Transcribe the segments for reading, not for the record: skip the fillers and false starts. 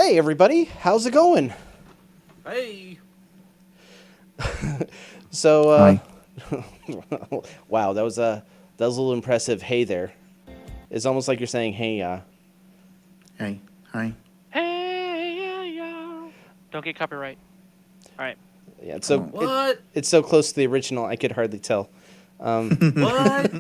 Hey everybody, how's it going? Hey. So, Hi. wow, that was a little impressive. Hey there. It's almost like you're saying, hey, Hey. Hi. Hey, yeah, yeah. Don't get copyright. All right. yeah. It's Oh. so What? it's so close to the original, I could hardly tell. What?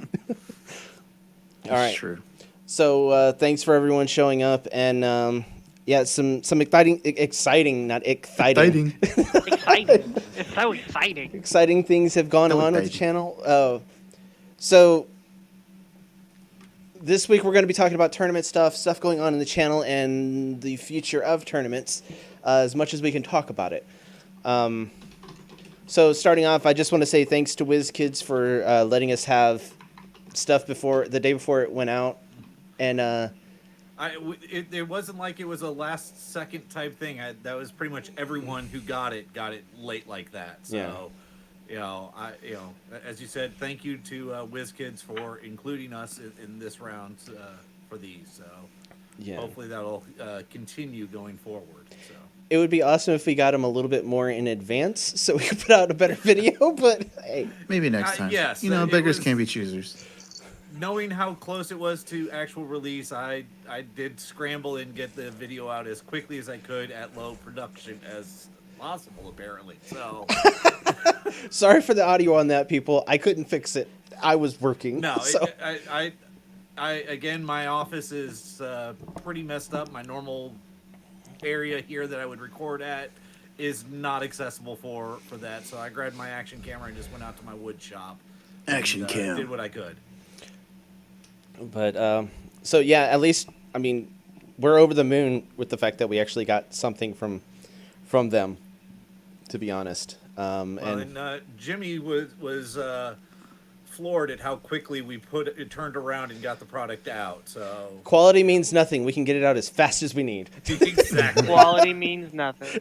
All right. True. So, thanks for everyone showing up, and yeah, some exciting, not exciting, Exciting. It's so exciting. exciting things have gone So on with the exciting. channel. So this week we're going to be talking about tournament stuff going on in the channel, and the future of tournaments, as much as we can talk about it. So starting off, I just want to say thanks to WizKids for letting us have stuff the day before it went out, and It wasn't like it was a last second type thing. That was pretty much everyone who got it late like that. So, Yeah. as you said, thank you to WizKids for including us in this round for these. So, yeah, hopefully that'll continue going forward. So. it would be awesome if we got them a little bit more in advance so we could put out a better video. But hey, Maybe next time. Yes, You know, it beggars was- can't be choosers. Knowing how close it was to actual release, I did scramble and get the video out as quickly as I could at low production as possible, apparently. So, sorry for the audio on that, people. I couldn't fix it. I was working. no, So. I again, my office is pretty messed up. My normal area here that I would record at is not accessible for that. So I grabbed my action camera and just went out to my wood shop. Action and, cam. Did what I could. But so yeah, at least I mean, we're over the moon with the fact that we actually got something from them. To be honest, And Jimmy was floored at how quickly we turned around and got the product out. So quality means nothing. We can get it out as fast as we need. exactly, Quality means nothing.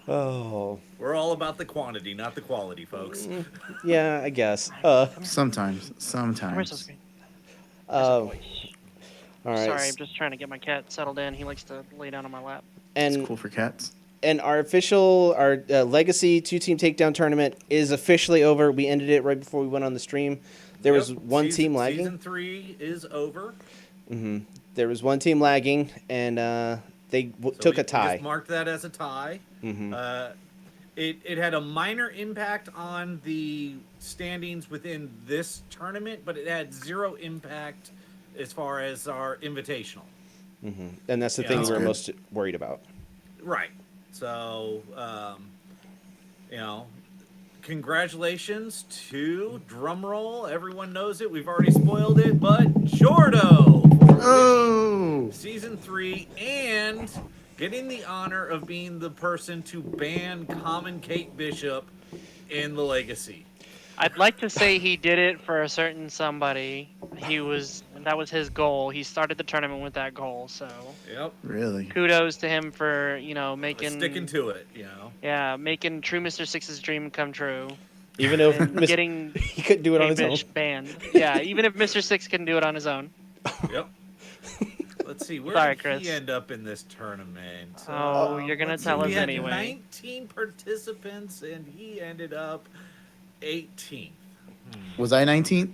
Oh, we're all about the quantity, not the quality, folks. yeah, I guess. Sometimes. Where's the screen? All right. Sorry, I'm just trying to get my cat settled in. He likes to lay down on my lap. And It's cool for cats. our legacy 2-team takedown tournament is officially over. We ended it right before we went on the stream. There was one team lagging. Season 3 is over. There was one team lagging, and they took a tie. We just marked that as a tie. It had a minor impact on the standings within this tournament, but it had zero impact as far as our invitational. And that's the Yeah, thing that's we were good. most worried about. Right. So, congratulations to drumroll. Everyone knows it. We've already spoiled it, but Jordo for Oh! Season 3 and getting the honor of being the person to ban Common Kate Bishop in the Legacy. I'd like to say he did it for a certain somebody. That was his goal. He started the tournament with that goal. So Yep. Really? kudos to him for making Sticking to it, Yeah, making True Mr. Six's dream come true. Even though And getting he couldn't do it on his own. Bish banned. Yeah, even if Mr. Six can do it on his own. Yep. Let's see, where Sorry, did Chris. he end up in this tournament? Oh, you're gonna let's tell see, us we had anyway. 19 participants, and he ended up 18th. Was I 19th?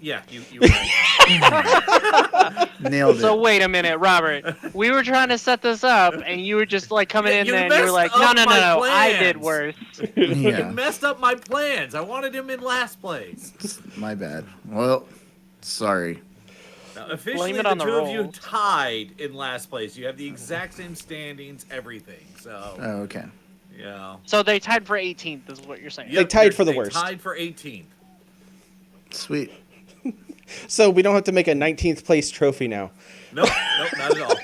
Yeah, you were right. Nailed it. So wait a minute, Robert. We were trying to set this up, and you were just like coming Yeah, in you there, and you were messed like, up no, my I did plans." worse. You Yeah. messed up my plans. I wanted him in last place. My bad. Well, sorry. Now, officially, it the on the two of you rolls. tied in last place. You have the exact same standings, everything. So, Oh, okay. yeah. So they tied for 18th, is what you're saying. They tied for the worst. Tied for 18th. Sweet. So we don't have to make a 19th place trophy now. Nope, not at all.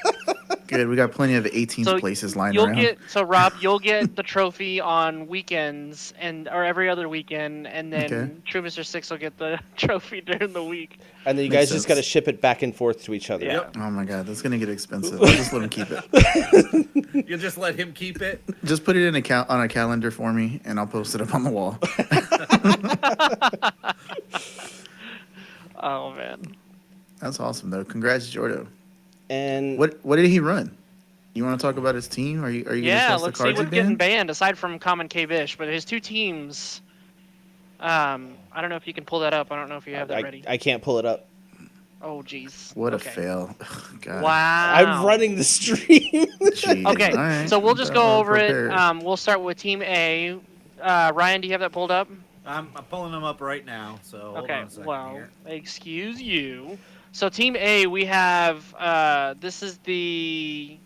Good. We got plenty of 18th So places lying you'll around. Rob, you'll get the trophy on weekends or every other weekend, and then Okay. True Mr. Six will get the trophy during the week. And then you Makes guys just sense. got to ship it back and forth to each other. Yeah. Yep. Oh my god, that's gonna get expensive. I'll just let him keep it. You'll just let him keep it. Just put it in on a calendar for me, and I'll post it up on the wall. Oh man. That's awesome, though. Congrats, Jordo. And What did he run? You want to talk about his team? Are you gonna Yeah, show us the let's see cards he what's getting banned? banned aside from Common K-Bish, but his two teams. I don't know if you can pull that up. I don't know if you have that ready. I can't pull it up. Oh, jeez. What a Okay. fail! God. I'm Wow. running the stream. Jeez. Okay, All right. so we'll I just thought we go were over it. prepared. We'll start with Team A. Ryan, do you have that pulled up? I'm pulling them up right now, so hold Okay, on a second well, here. excuse you. So Team A, we have this is the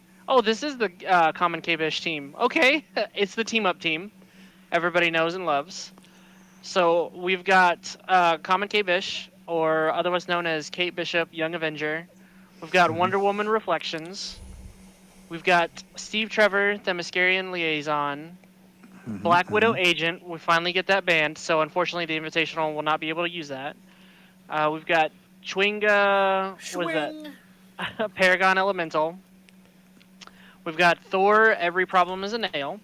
Common K-Bish team. Okay, it's the team up team. Everybody knows and loves. So we've got Common K-Bish, or otherwise known as Kate Bishop, Young Avenger. We've got Wonder Woman Reflections. We've got Steve Trevor, Themyscirian Liaison. Black Widow Agent. We finally get that banned, so unfortunately the Invitational will not be able to use that. We've got Chwinga. What is that? Swing. Paragon Elemental. We've got Thor. Every problem is a nail.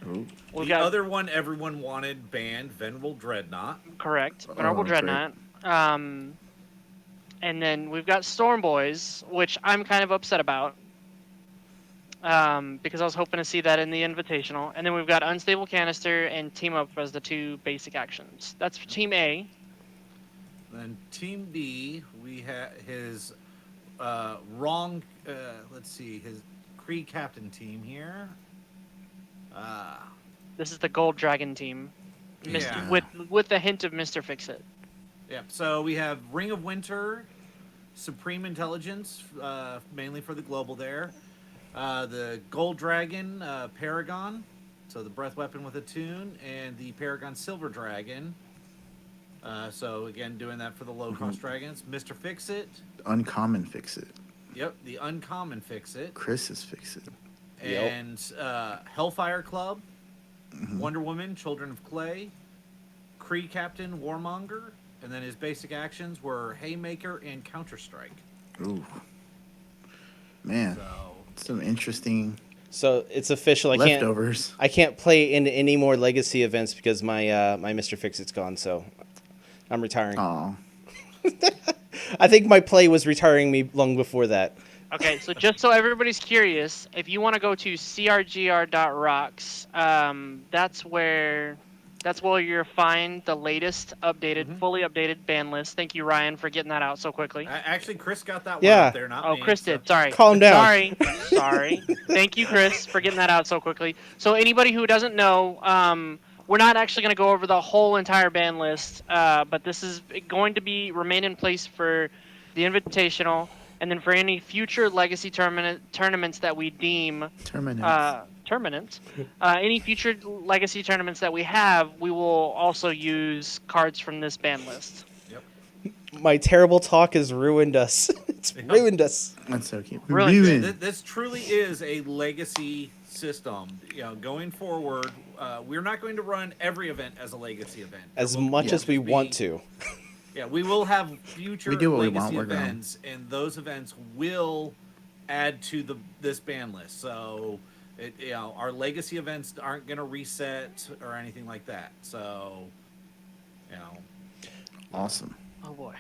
Ooh. We've The got other one everyone wanted banned, Venerable Dreadnought. correct Venerable Oh, great. Dreadnought. And then we've got Storm Boys, which I'm kind of upset about. Because I was hoping to see that in the Invitational. And then we've got Unstable Canister and Team Up as the two basic actions. That's for Team A. Then Team B, we had his wrong. Let's see, his Kree captain team here. This is the Gold Dragon team. Yeah. With a hint of Mr. Fix-It. Yep. So we have Ring of Winter, Supreme Intelligence, mainly for the global there. The Gold Dragon, Paragon, so the breath weapon with a tune, and the Paragon Silver Dragon. So again, doing that for the low cost dragons. Mr. Fix It. Uncommon fix it. Yep, the uncommon Fix It. Chris is fix it. And Hellfire Club, Wonder Woman, Children of Clay, Kree Captain, Warmonger, and then his basic actions were Haymaker and Counter Strike. Ooh. Man, So some interesting So it's official. leftovers. I can't play in any more legacy events because my Mr. Fix-It's gone. So I'm retiring. Oh, I think my play was retiring me long before that. Okay, so just so everybody's curious, if you want to go to crgr.rocks, that's where you'll find the latest updated, fully updated ban list. Thank you, Ryan, for getting that out so quickly. actually, Chris got that one Yeah. up there, not Oh, me. Chris so- did. Sorry. Calm down. Sorry. Thank you, Chris, for getting that out so quickly. So anybody who doesn't know, we're not actually going to go over the whole entire ban list, but this is going to remain in place for the Invitational, and then for any future Legacy tournaments that we deem terminates. any future Legacy tournaments that we have, we will also use cards from this ban list. Yep. My terrible talk has ruined us. It's ruined us. That's so cute. Really? Ruined. This truly is a legacy system. Going forward, we're not going to run every event as a legacy event. As There will much yeah, as we just be- want to. Yeah, we will have future We do what we legacy want, we're grown. events, and those events will add to this ban list. So, our legacy events aren't going to reset or anything like that. So, Awesome. Oh boy.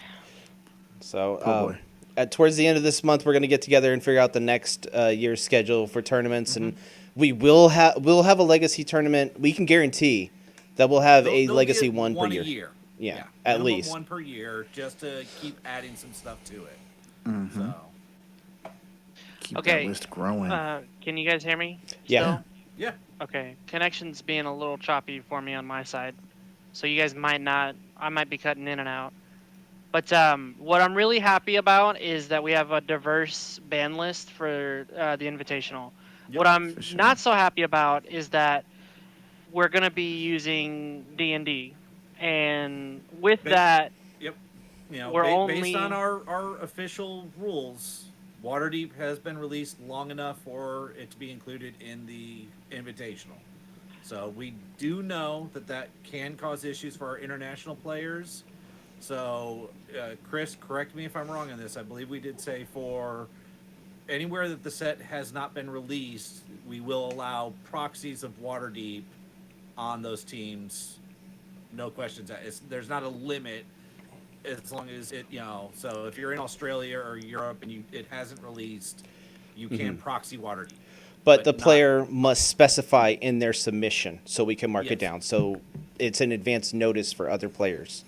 So Oh, boy. towards the end of this month, we're going to get together and figure out the next year's schedule for tournaments, and we'll have a legacy tournament. We can guarantee that we'll have a they'll legacy get one per a year. year. Yeah, at minimum least. one per year, just to keep adding some stuff to it. Mm-hmm. So, Keep Okay, that list growing. Can you guys hear me? Yeah. Still? yeah. Okay. Connection's being a little choppy for me on my side, so you guys might not. I might be cutting in and out. But what I'm really happy about is that we have a diverse ban list for the Invitational. Yep, What I'm for sure. not so happy about is that we're gonna be using D&D, and with Ba- that, Yep. We're Based only- on our official rules, Waterdeep has been released long enough for it to be included in the Invitational. So we do know that can cause issues for our international players. So, Chris, correct me if I'm wrong on this. I believe we did say for anywhere that the set has not been released, we will allow proxies of Waterdeep on those teams. No questions. There's not a limit as long as it, so if you're in Australia or Europe and it hasn't released, you can proxy Waterdeep. But the not- player must specify in their submission so we can mark it Yes. down. So it's an advance notice for other players.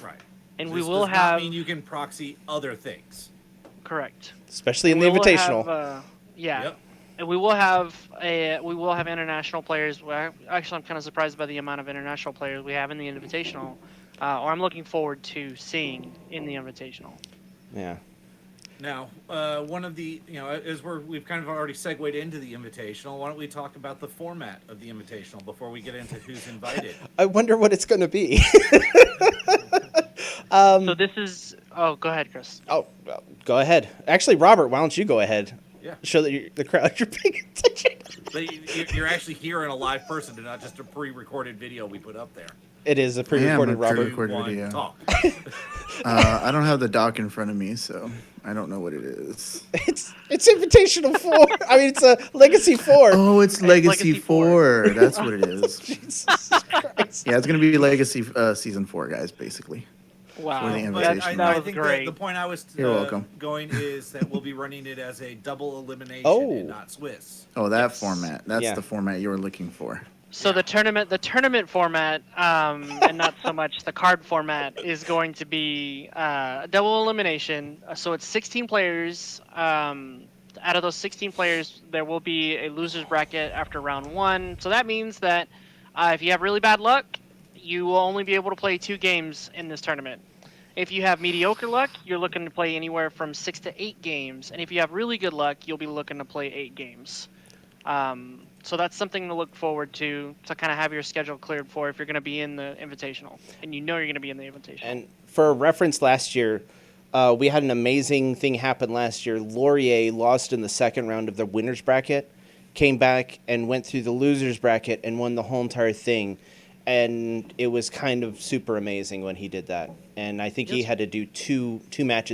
Right. And This we will does not have mean you can proxy other things. correct. Especially in And the we will Invitational. have, yeah. Yep. And we will have international players. Well, actually, I'm kind of surprised by the amount of international players we have in the Invitational, or I'm looking forward to seeing in the Invitational. Yeah. Now, one of the, as we've kind of already segued into the Invitational, why don't we talk about the format of the Invitational before we get into who's invited? I wonder what it's going to be. So this is. Oh, go ahead, Chris. Oh, well, go ahead. Actually, Robert, why don't you go ahead? Yeah. Show that the crowd you're paying attention. But you're actually hearing a live person and not just a pre-recorded video we put up there. It is a pre-recorded, a Robert. pre-recorded One, video. talk. I don't have the doc in front of me, so I don't know what it is. It's Invitational 4. I mean, it's a Legacy 4. Oh, it's Legacy Legacy 4. That's what it is. Jesus Christ. Yeah, it's going to be Legacy Season 4, guys, basically. Wow, For the But invitation. that I was think great. the point I was You're welcome. going is that we'll be running it as a double elimination Oh. and not Swiss. Oh, that format. That's Yeah. the format you were looking for. So the tournament format, and not so much the card format, is going to be a double elimination. So it's 16 players. Out of those 16 players, there will be a losers bracket after round 1. So that means that if you have really bad luck, you will only be able to play 2 games in this tournament. If you have mediocre luck, you're looking to play anywhere from 6 to 8 games. And if you have really good luck, you'll be looking to play 8 games. So that's something to look forward to kind of have your schedule cleared for if you're going to be in the Invitational. And you know you're going to be in the Invitational. And for reference, last year, we had an amazing thing happen last year. Laurier lost in the second round of the winners bracket, came back and went through the losers bracket and won the whole entire thing. And it was kind of super amazing when he did that. And I think he Yes. had to do two match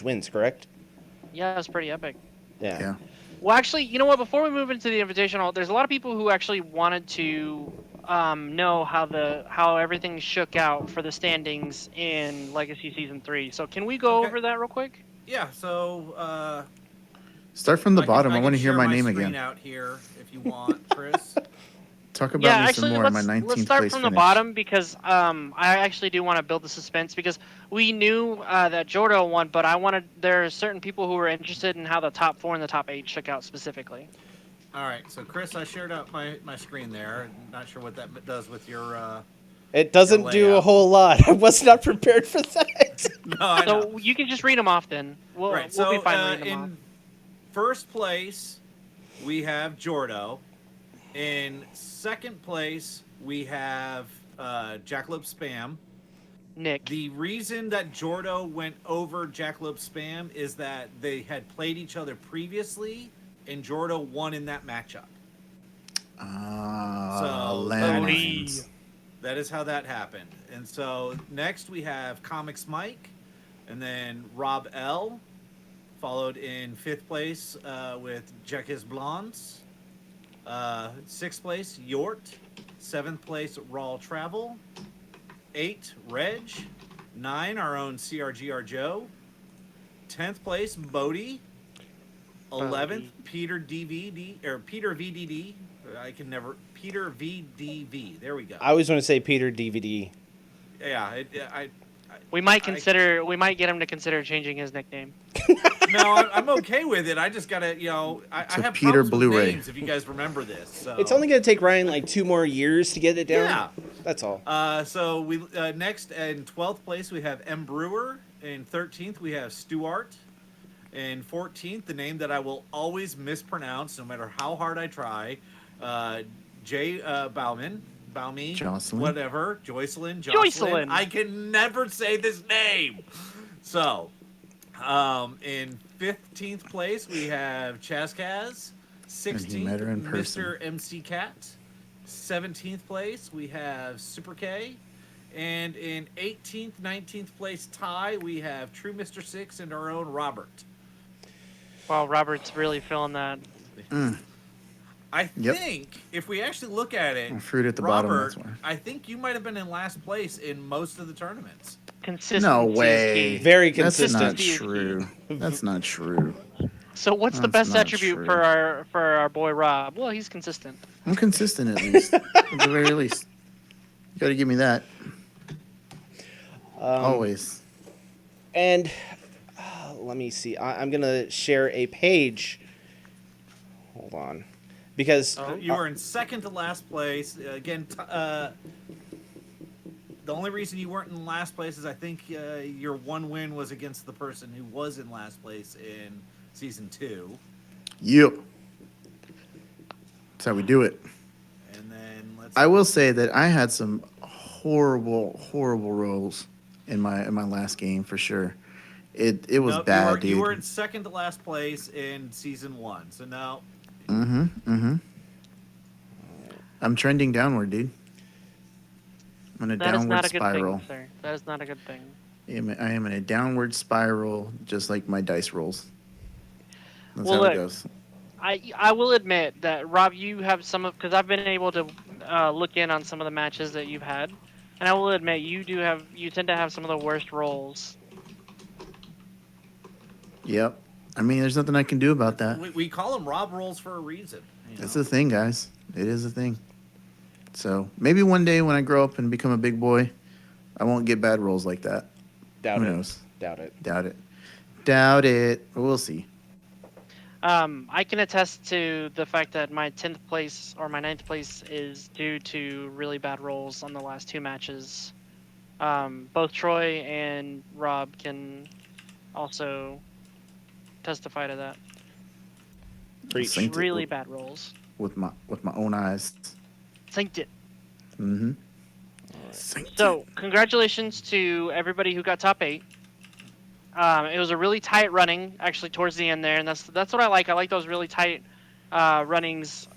wins, correct? Yeah, it's pretty epic. Yeah. Well, actually, you know what? Before we move into the Invitational, there's a lot of people who actually wanted to know how everything shook out for the standings in Legacy Season 3. So can we go Okay. over that real quick? Yeah. So Start from the bottom. I can want to hear share my name screen again. out here if you want, Chris. Talk about Yeah, me actually, some more. My let's 19th start place from finish. the bottom because I actually do want to build the suspense because we knew that Jordo won, but there are certain people who were interested in how the top 4 and the top 8 shook out specifically. All right. So Chris, I shared out my screen there. Not sure what that does with your. It doesn't Your do a layout. whole lot. I was not prepared for that. No, I know. So you can just read them off then. We'll Right. we'll So be fine reading them off. in first place, we have Jordo. In second place, we have Jackalope Spam. Nick. The reason that Jordo went over Jackalope Spam is that they had played each other previously, and Jordo won in that matchup. So, Lannions. That is how that happened. And so next we have Comics Mike, and then Rob L, followed in 5th place with Jekis Blondes. 6th place, Yort. 7th place, Raw Travel. 8, Reg. 9, our own CRGR Joe. 10th place, Bodie. 11th, Peter VDD. Peter VDV. There we go. I always want to say Peter DVD. Yeah, We might get him to consider changing his nickname. I'm okay with it. I just gotta, I To have Peter problems with Blu-ray. names, if you guys remember this. So. It's only going to take Ryan like 2 more years to get it down. Yeah. That's all. So we next in 12th place we have M Brewer. In 13th we have Stuart. In 14th, the name that I will always mispronounce, no matter how hard I try, Jay Bauman. Jocelyn. Whatever, Joycelyn. Joycelyn. I can never say this name. So, in 15th place, we have Chazkaz. And he met her in 16th, person. Mr. MC Cat. 17th place, we have Super K. And in 18th, 19th place tie, we have True Mr. 6 and our own Robert. Wow, Robert's really feeling that. I Yep. think if we actually look at it, Fruit at the bottom, Robert, that's why. I think you might have been in last place in most of the tournaments. Consistency No is way. key. Very That's not consistent. Consistency is true. key. That's not true. So what's the That's best not attribute true. for our boy Rob? Well, he's consistent. I'm consistent at least. At the very least. You got to give me that. Always. And let me see. I'm gonna share a page. Hold on, because You were in second to last place. Again, the only reason you weren't in last place is I think your one win was against the person who was in last place in season 2. Yep. That's how we do it. And then I will say that I had some horrible, horrible rolls in my last game for sure. It was Nope, bad, dude. you were in second to last place in season 1. So no. I'm trending downward, dude. I'm in a That is downward not a good spiral. thing, sir. That is not a good thing. I am in a downward spiral, just like my dice rolls. That's Well, how it look, goes. I will admit that Rob, you have some of because I've been able to look in on some of the matches that you've had, and I will admit you tend to have some of the worst rolls. Yep. I mean, there's nothing I can do about that. We call them Rob rolls for a reason. It's a thing, guys. It is a thing. So maybe one day when I grow up and become a big boy, I won't get bad rolls like that. doubt Who it. knows? Doubt it. Doubt it. Doubt it. But we'll see. I can attest to the fact that my 10th place or my 9th place is due to really bad rolls on the last 2 matches. Both Troy and Rob can also testify to that. Preach. Synced it Really bad rolls. with my own eyes. Synced it. Mm-hmm. Synced So, it. congratulations to everybody who got top 8. It was a really tight running, actually, towards the end there, and that's what I like. I like those really tight runnings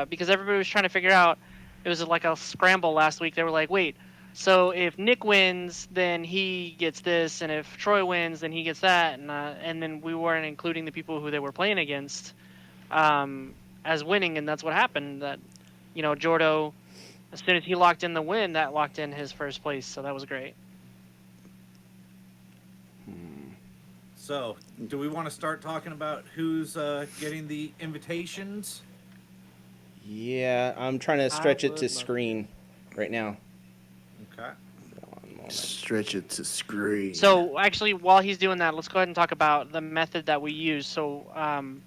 because everybody was trying to figure out. It was like a scramble last week. They were like, wait, so if Nick wins, then he gets this, and if Troy wins, then he gets that, and then we weren't including the people who they were playing against as winning, and that's what happened. That Jordo, as soon as he locked in the win, that locked in his first place, so that was great. So, do we want to start talking about who's getting the invitations? Yeah, I'm trying to stretch it would to love screen right now. Okay. One moment. Stretch it to screen. So actually, while he's doing that, let's go ahead and talk about the method that we use. So,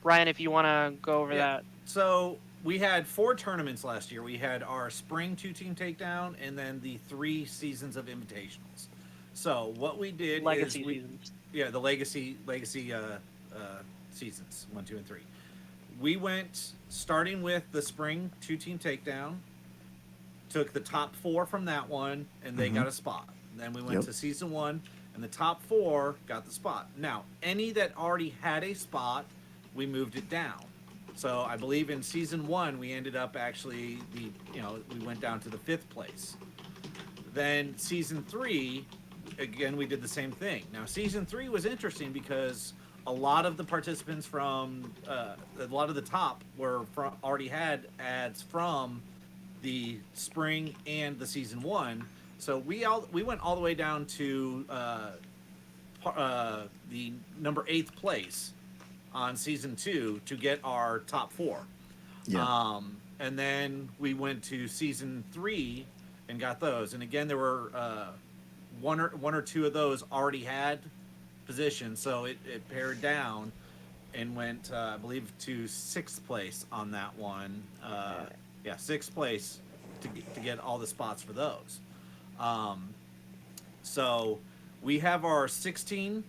Ryan, if you want to go over that. So we had 4 tournaments last year. We had our spring 2-team takedown, and then the 3 seasons of invitationals. So what we did Legacy is seasons. the legacy seasons 1, 2, and 3. We went starting with the spring 2-team takedown. Took the top 4 from that one, and they got a spot. Then we went to season 1, and the top 4 got the spot. Now, any that already had a spot, we moved it down. So I believe in season 1, we ended up actually we went down to the 5th place. Then season 3, again, we did the same thing. Now, season 3 was interesting because a lot of the participants from a lot of the top were already had ads from the spring and the season 1. So we went all the way down to the number 8th place on season 2 to get our top 4. Yeah. And then we went to season 3 and got those. And again, there were one or two of those already had positions, so it pared down and went, I believe, to 6th place on that one. 6th place to get all the spots for those. So we have our 16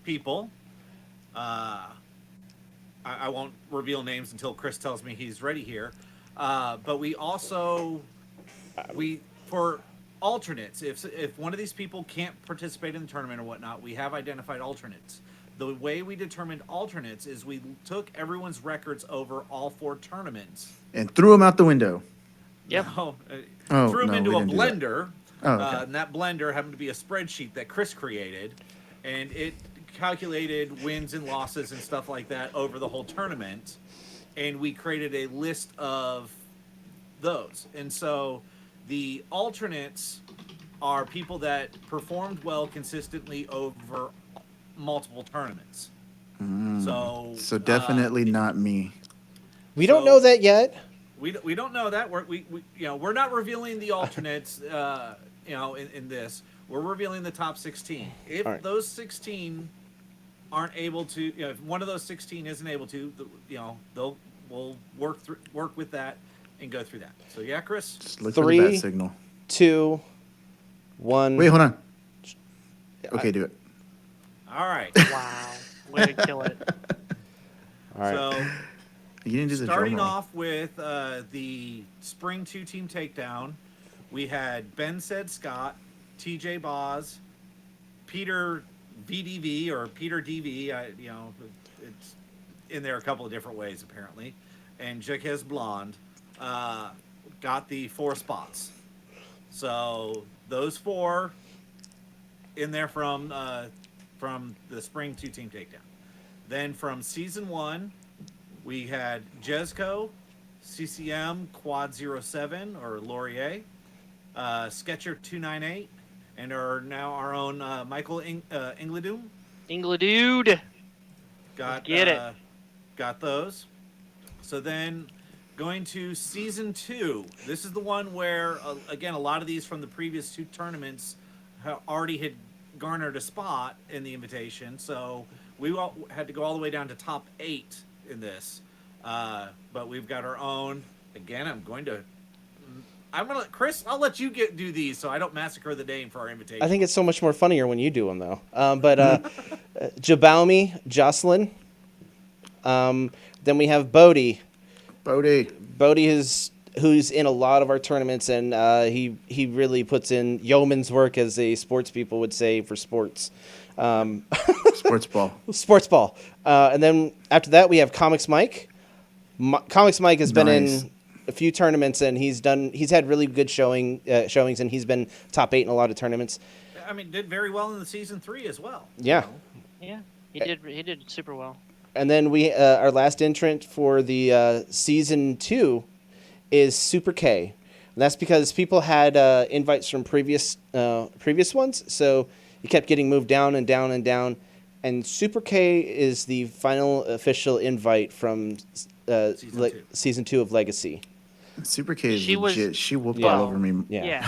people. I won't reveal names until Chris tells me he's ready here. But we also for alternates, if one of these people can't participate in the tournament or whatnot, we have identified alternates. The way we determined alternates is we took everyone's records over all 4 tournaments And threw him out the window. Yep. Threw them into we a didn't do that. blender. Oh, okay. And that blender happened to be a spreadsheet that Chris created, and it calculated wins and losses and stuff like that over the whole tournament, and we created a list of those. And so the alternates are people that performed well consistently over multiple tournaments. So, So definitely not me. We don't know so that yet. we don't know that we we're not revealing the alternates. In this, we're revealing the top 16. If All right. those 16 aren't able to, if one of those 16 isn't able to, they'll we'll work with that and go through that. So yeah, Chris. Just look for the bat 3, signal. 2, 1. Wait, hold on. Okay, do it. All right. Wow. Way to kill it. All right. So You didn't do the starting drum roll. off with the Spring 2 team takedown, we had Ben Said Scott, TJ Boz, Peter VDV or Peter DV. It's in there a couple of different ways apparently, and Jaquez Blonde got the 4 spots. So those 4 in there from the Spring 2 team takedown. Then from season 1, we had Jezco, CCM Quad 07 or Laurier, Sketcher 298, and our own Michael Ingledoom. Ingledude. Got Get it. Got those. So then going to season 2, this is the one where again a lot of these from the previous 2 tournaments already had garnered a spot in the invitation. So we had to go all the way down to top 8 in this. But we've got our own. Again, I'm gonna Chris. I'll let you do these so I don't massacre the name for our invitation. I think it's so much more funnier when you do them, though. Jabaumi, Jocelyn. Then we have Bodie. Bodie who's in a lot of our tournaments, and he really puts in yeoman's work, as the sports people would say, for sports. Sports ball. Sports ball. And then after that, we have Comics Mike. Comics Mike has been Nice. in a few tournaments, and he's had really good showings, and he's been top 8 in a lot of tournaments. I mean, did very well in the season 3 as well. Yeah. Yeah. He did super well. And then we our last entrant for the season 2 is Super K. And that's because people had invites from previous ones, so it kept getting moved down and down and down. And Super K is the final official invite from season 2 of Legacy. Super K is She was- legit. She whooped Yeah. all over me. Yeah.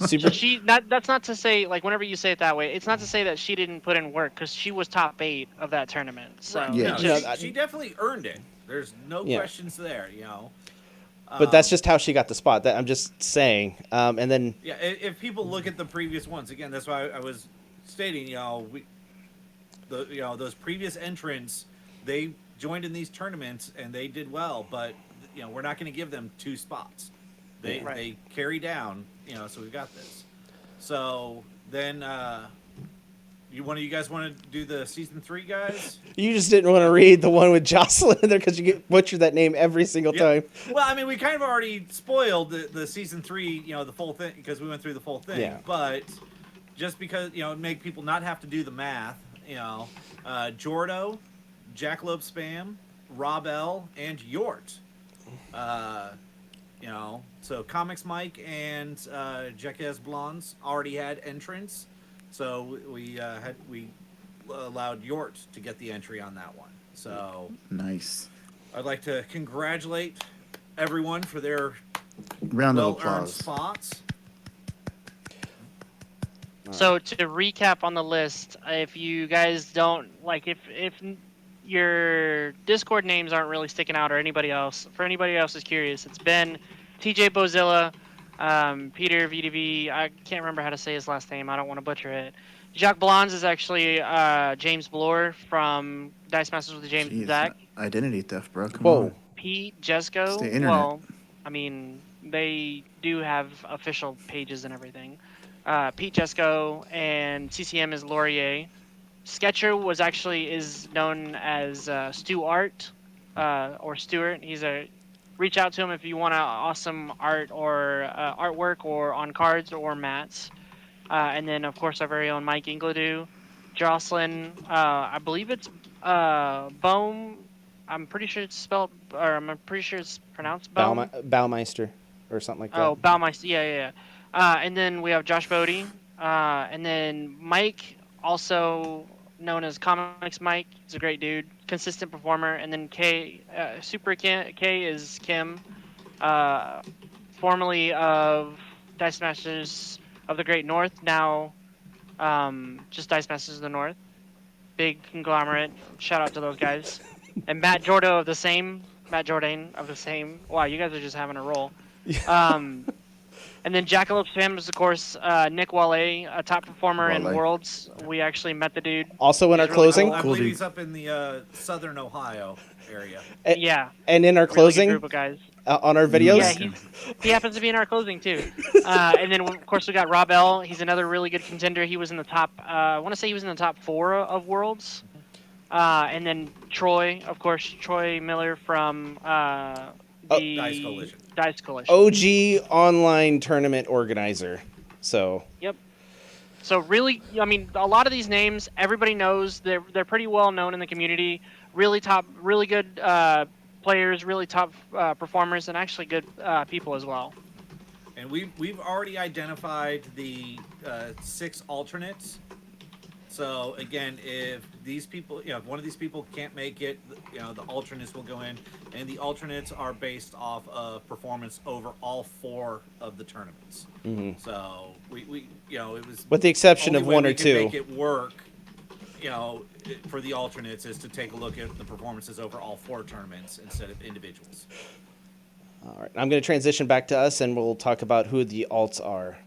So that's not to say, like, whenever you say it that way, it's not to say that she didn't put in work, because she was top 8 of that tournament. So Right. Yeah. No, Yeah. she definitely earned it. There's no Yeah. questions there. But that's just how she got the spot. That I'm just saying. And then Yeah, if people look at the previous ones again, that's why I was stating. Those previous entrants, they joined in these tournaments and they did well, but we're not going to give them 2 spots. They carry down. So we've got this. So then, one of you guys want to do the season 3 guys? you just didn't want to read the one with Jocelyn in there because you get butchered that name every single time. Well, I mean, we kind of already spoiled the season 3, the full thing, because we went through the full thing. Yeah. But just because, make people not have to do the math, Jordo, Jackalope Spam, Rob L, and Yort. So Comics Mike and Jaquez Blondes already had entrants. So we allowed Yort to get the entry on that one. So Nice. I'd like to congratulate everyone for their Round of well-earned applause. spots. So to recap on the list, if you guys don't like, if your Discord names aren't really sticking out, or anybody else, for anybody else is curious, it's been TJ Bozilla, Peter VDV. I can't remember how to say his last name. I don't want to butcher it. Jacques Blondes is actually James Bloor from Dice Masters with James and Jeez, Zach. identity theft, bro. Come Whoa. on. Pete It's the Jesco. internet. Well, I mean, they do have official pages and everything. Pete Jesco, and CCM is Laurier. Sketcher is known as Stu Art, or Stuart. Reach out to him if you want awesome art or artwork, or on cards or mats. And then of course our very own Mike Ingledew, Jocelyn. I believe it's Bohm. I'm pretty sure it's pronounced Bohm. Baumeister or something like that. Oh, Baumeister. Yeah. And then we have Josh Bodie. And then Mike, also known as Comics Mike. He's a great dude, consistent performer. And then K is Kim, uh, formerly of Dice Masters of the Great North, now just Dice Masters of the North. Big conglomerate. Shout out to those guys. And Matt Jordan of the same. Wow, you guys are just having a roll. Um, and then Jackalope's fam is, of course, Nick Wale, a top performer in Wale. Worlds. We actually met the dude. Also in our He's really closing, cool. I Cool believe dude. he's up in the southern Ohio area. Yeah, and in our really good closing group of guys. on our videos, Yeah, he happens to be in our closing too. And then of course we got Rob L. He's another really good contender. He was in the top. I want to say he was in the top 4 of Worlds. And then Troy, of course, Troy Miller from the Dice Coalition. Dice Coalition. OG online tournament organizer. So Yep. So really, I mean, a lot of these names everybody knows. They're pretty well known in the community. Really good players, really top performers, and actually good people as well. And we've already identified the 6 alternates. So again, if these people, if one of these people can't make it, the alternates will go in, and the alternates are based off of performance over all 4 of the tournaments. Mhm. So we it was with the exception only of way one we or could two. make it work. For the alternates is to take a look at the performances over all 4 tournaments instead of individuals. All right, I'm going to transition back to us, and we'll talk about who the alts are,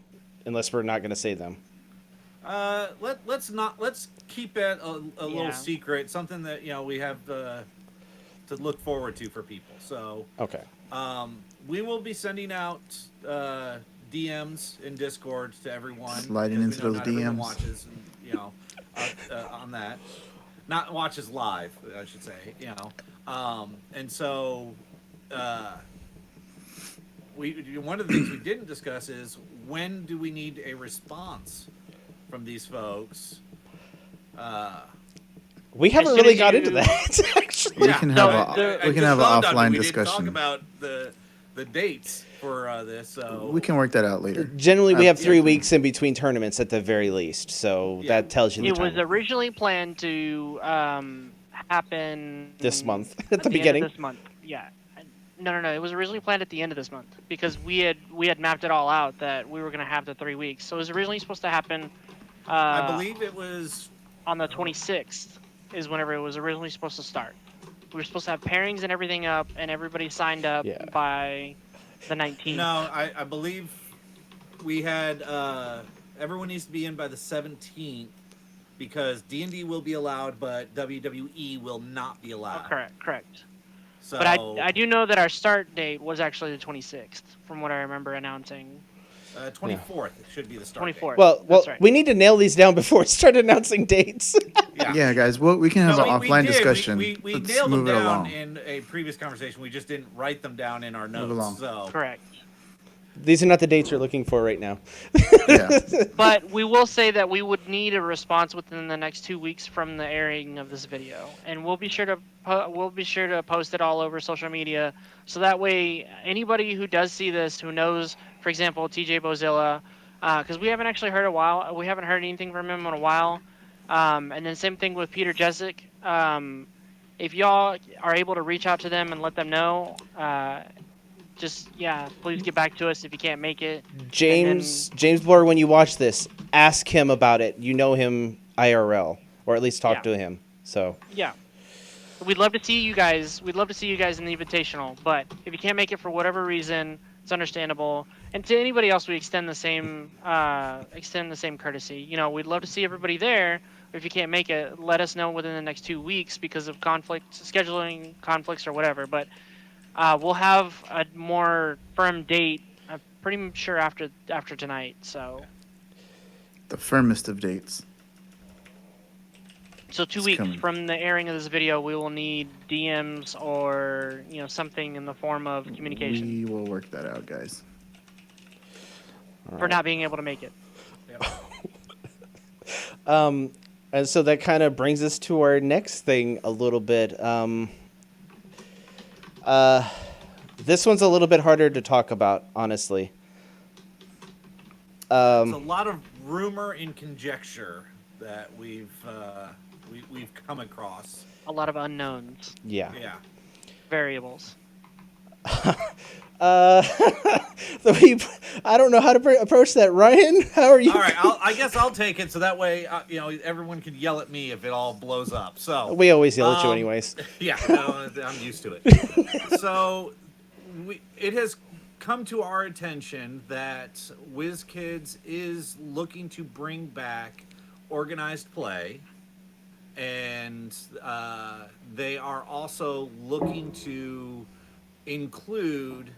unless we're not going to say them. Let's keep it a Yeah. little secret, something that we have to look forward to for people. So Okay. we will be sending out DMs in Discord to everyone. Sliding because into we know those not everyone DMs. watches, on that. Not watches live, I should say. And so one of the things we didn't discuss is when do we need a response from these folks? We haven't soon really as got you- into that, actually. We can have it an just dawned on me, offline we discussion. didn't talk about the dates for this, so We can work that out later. Generally, we have Yeah. 3 weeks in between tournaments at the very least, so Yeah. that tells you the It was time. originally planned to happen This month, at the end of beginning. this month. Yeah. No. It was originally planned at the end of this month because we had mapped it all out that we were going to have the 3 weeks. So it was originally supposed to happen. I believe it was On the 26th is whenever it was originally supposed to start. We were supposed to have pairings and everything up, and everybody signed up Yeah. by the 19th. no. I believe we had everyone needs to be in by the 17th because D&D will be allowed, but WWE will not be allowed. Oh, correct. So, But I do know that our start date was actually the 26th, from what I remember announcing. 24th should be the start. 24th. Well, That's right. we need to nail these down before we start announcing dates. Date. Yeah, guys. Well, we can have No, an we offline did. discussion. We Let's nailed them move it down along. in a previous conversation. We just didn't write them down in our notes. along. So Correct. These are not the dates you're looking for right now. Yeah. But we will say that we would need a response within the next 2 weeks from the airing of this video, and we'll be sure to post it all over social media, so that way anybody who does see this, who knows, for example, TJ Bozilla, because we haven't actually heard we haven't heard anything from him in a while, and then same thing with Peter Jessic. If y'all are able to reach out to them and let them know, please get back to us if you can't make it. James Bloor, when you watch this, ask him about it. You know him IRL, or at least talk Yeah. to him. So Yeah. We'd love to see you guys. We'd love to see you guys in the Invitational. But if you can't make it for whatever reason, it's understandable. And to anybody else, we extend the same courtesy. We'd love to see everybody there. If you can't make it, let us know within the next 2 weeks because of scheduling conflicts or whatever. But we'll have a more firm date. I'm pretty sure after tonight. So The firmest of dates. 2 It's weeks coming. from the airing of this video, we will need DMs or something in the form of communication We will work that out, guys. for not being able to make it. and so that kind of brings us to our next thing a little bit. This one's a little bit harder to talk about, honestly. It's a lot of rumor and conjecture that we've come across. A lot of unknowns, Yeah. Yeah. variables. Uh, I don't know how to approach that. Ryan, how are you? All right. I guess I'll take it so that way everyone can yell at me if it all blows up. So We always yell at you, um, anyways. yeah, no, I'm used to it. So it has come to our attention that WizKids is looking to bring back organized play, and they are also looking to include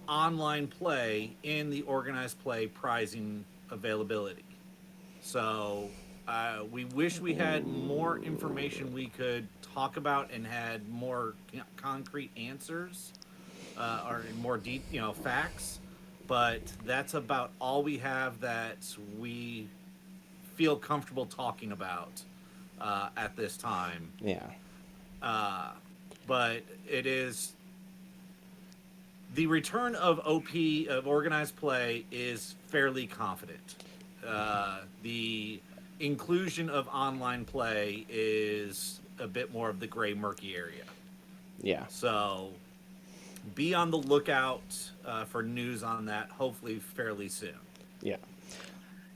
online play in the organized play prizing availability. So we wish we had more information we could talk about and had more concrete answers or more deep, facts. But that's about all we have that we feel comfortable talking about at this time. Yeah. But it is the return of OP of organized play is fairly confident. The inclusion of online play is a bit more of the gray, murky area. Yeah. So be on the lookout for news on that, hopefully fairly soon. Yeah.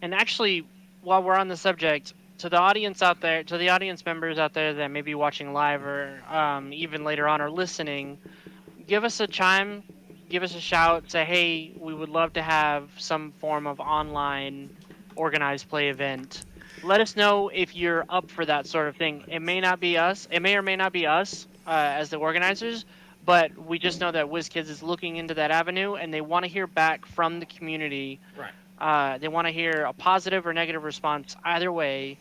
And actually, while we're on the subject, to the audience out there, to the audience members out there that may be watching live or even later on or listening, give us a chime, give us a shout, say, hey, we would love to have some form of online organized play event. Let us know if you're up for that sort of thing. It may not be us. It may or may not be us as the organizers, but we just know that WizKids is looking into that avenue and they want to hear back from the community. Right. They want to hear a positive or negative response either way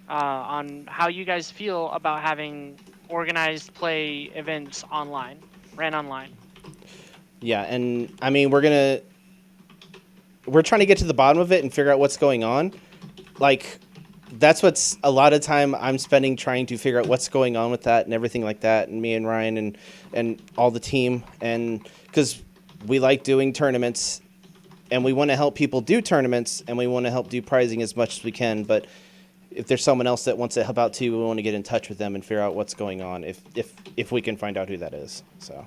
on how you guys feel about having organized play events online, ran online. Yeah. And I mean, we're trying to get to the bottom of it and figure out what's going on. Like, that's what's a lot of time I'm spending trying to figure out what's going on with that and everything like that. And me and Ryan and all the team. And because we like doing tournaments and we want to help people do tournaments and we want to help do prizing as much as we can. But if there's someone else that wants to help out too, we want to get in touch with them and figure out what's going on if we can find out who that is. So.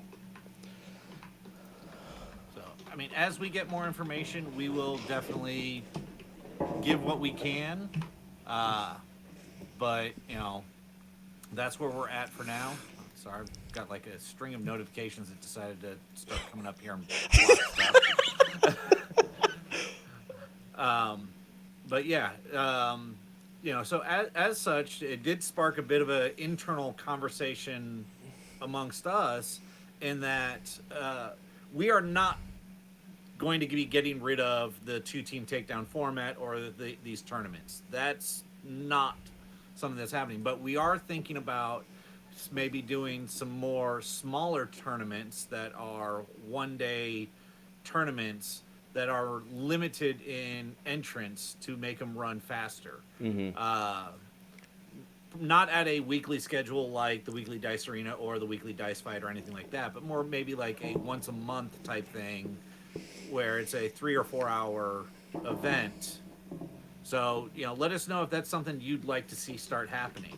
So, I mean, as we get more information, we will definitely give what we can. But, that's where we're at for now. Sorry, I've got like a string of notifications that decided to start coming up here and block stuff. But yeah, so as such, it did spark a bit of an internal conversation amongst us in that we are not going to be getting rid of the 2-team takedown format or these tournaments. That's not something that's happening. But we are thinking about maybe doing some more smaller tournaments that are one-day tournaments that are limited in entrance to make them run faster. Mm-hmm. Not at a weekly schedule like the weekly dice arena or the weekly dice fight or anything like that, but more maybe like a once a month type thing where it's a 3 or 4 hour event. So, let us know if that's something you'd like to see start happening,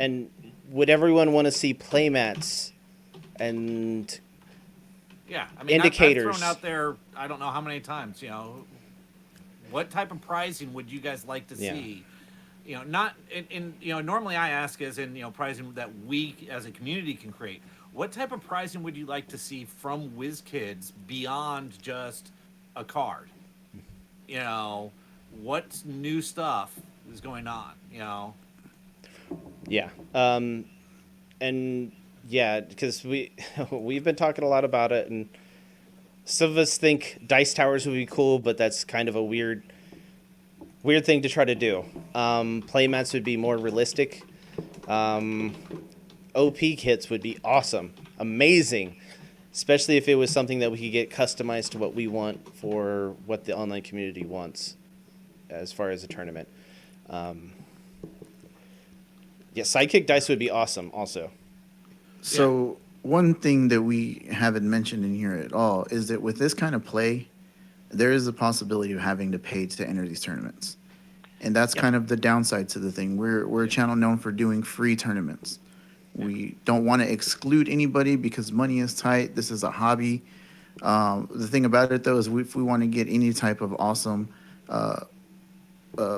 And would everyone want to see playmats and yeah, I mean, indicators? I've thrown out there, I don't know how many times, what type of pricing would you guys like to see? Not in normally I ask as in, pricing that we as a community can create. What type of pricing would you like to see from WizKids beyond just a card? What new stuff is going on, Yeah. And yeah, because we've been talking a lot about it, and some of us think dice towers would be cool, but that's kind of a weird thing to try to do. Playmats would be more realistic. OP kits would be awesome, amazing, especially if it was something that we could get customized to what we want for what the online community wants as far as a tournament. Yeah, sidekick dice would be awesome also. So one thing that we haven't mentioned in here at all is that with this kind of play, there is a possibility of having to pay to enter these tournaments. And that's Yep. kind of the downside to the thing. We're a channel known for doing free tournaments. We don't want to exclude anybody because money is tight. This is a hobby. The thing about it though is if we want to get any type of awesome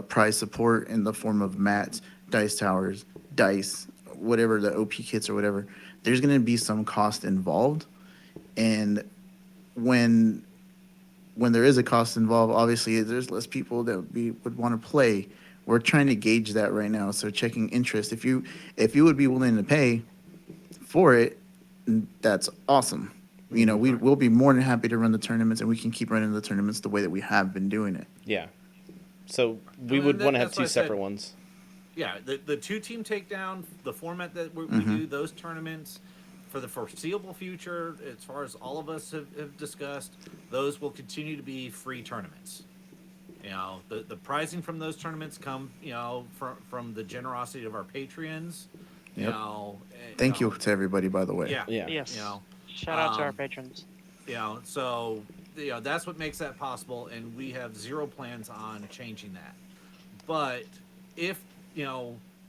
prize support in the form of mats, dice towers, dice, whatever the OP kits or whatever, there's going to be some cost involved. And when there is a cost involved, obviously there's less people that would want to play. We're trying to gauge that right now. So checking interest. If you would be willing to pay for it, that's awesome. We'll be more than happy to run the tournaments, and we can keep running the tournaments the way that we have been doing it. Yeah. So we And would want to have that's what two I said. separate ones. Yeah, the 2-team takedown, the format that we do, those tournaments for the foreseeable future, as far as all of us have discussed, those will continue to be free tournaments. The prizing from those tournaments come, from the generosity of our Patreons. Yep. Thank you to everybody, by the way. Yeah. Yeah. Yes. Shout out to our um, patrons. So that's what makes that possible, and we have zero plans on changing that. But if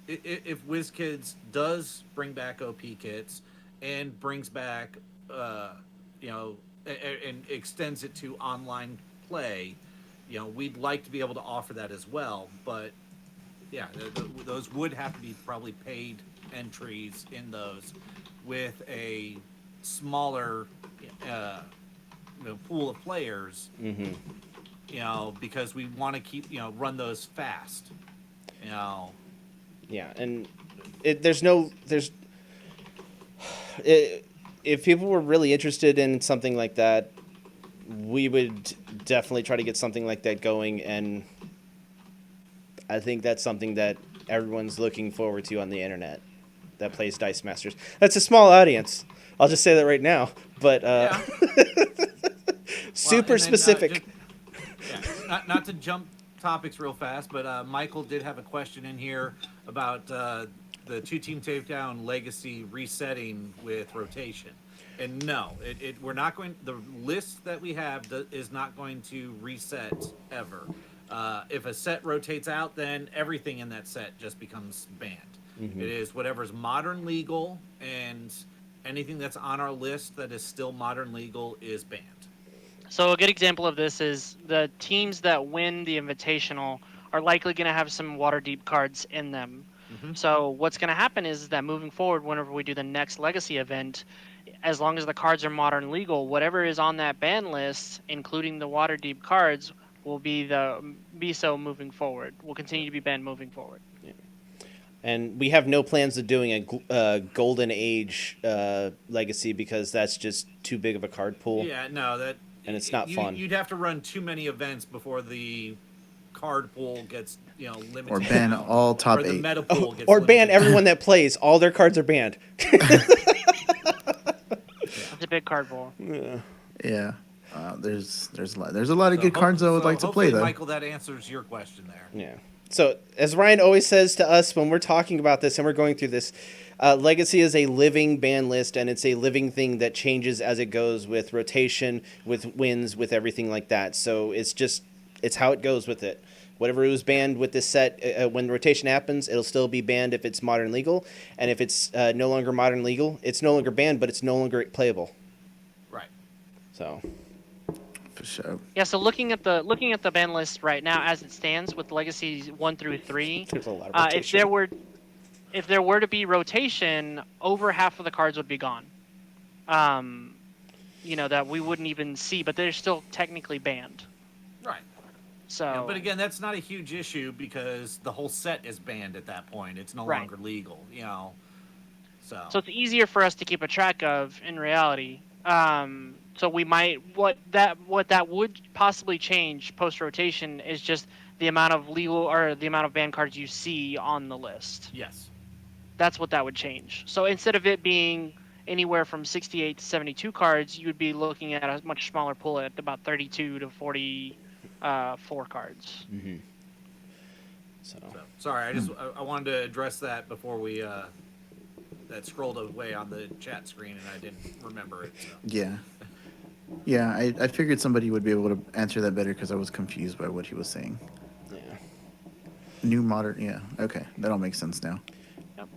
if WizKids does bring back OP kits and brings back and extends it to online play, we'd like to be able to offer that as well. But yeah, those would have to be probably paid entries in those with a smaller pool of players. Because we want to keep run those fast. Yeah, and if people were really interested in something like that, we would definitely try to get something like that going, and I think that's something that everyone's looking forward to on the internet that plays Dice Masters. That's a small audience. I'll just say that right now, but super and then, specific. Not to jump topics real fast, but Michael did have a question in here about the 2-team takedown legacy resetting with rotation. And no, we're not going. The list that we have is not going to reset ever. If a set rotates out, then everything in that set just becomes banned. It is whatever's modern legal, and anything that's on our list that is still modern legal is banned. So a good example of this is the teams that win the Invitational are likely going to have some Waterdeep cards in them. So what's going to happen is that moving forward, whenever we do the next Legacy event, as long as the cards are modern legal, whatever is on that ban list, including the Waterdeep cards, will be so moving forward. Will continue to be banned moving forward. And we have no plans of doing a Golden Age legacy because that's just too big of a card pool. Yeah, no, and it's not fun. You'd have to run too many events before the card pool gets limited. Or ban all top or the 8. meta pool gets Or ban limited. everyone that plays. All their cards are banned. It's a big card pool. Yeah. There's a lot of good cards I would like to play though. Michael, that answers your question there. Yeah. So as Ryan always says to us when we're talking about this and we're going through this, Legacy is a living ban list, and it's a living thing that changes as it goes with rotation, with wins, with everything like that. So it's how it goes with it. Whatever was banned with this set, when rotation happens, it'll still be banned if it's modern legal, and if it's no longer modern legal, it's no longer banned, but it's no longer playable. Right. So. For sure. Yeah, so looking at the ban list right now as it stands with Legacies 1 through 3, There's a lot of rotation. if there were to be rotation, over half of the cards would be gone. That we wouldn't even see, but they're still technically banned. Right. So, but again, that's not a huge issue because the whole set is banned at that point. It's no Right. longer legal, So it's easier for us to keep a track of in reality. So we might what that would possibly change post rotation is just the amount of legal or the amount of ban cards you see on the list. yes. That's what that would change. So instead of it being anywhere from 68 to 72 cards, you would be looking at a much smaller pool at about 32 to 44 cards. Mm-hmm. So. Sorry, I wanted to address that before we that scrolled away on the chat screen and I didn't remember it. So. Yeah. Yeah, I figured somebody would be able to answer that better because I was confused by what he was saying. Yeah. New modern, yeah, okay, that all makes sense now. Yep.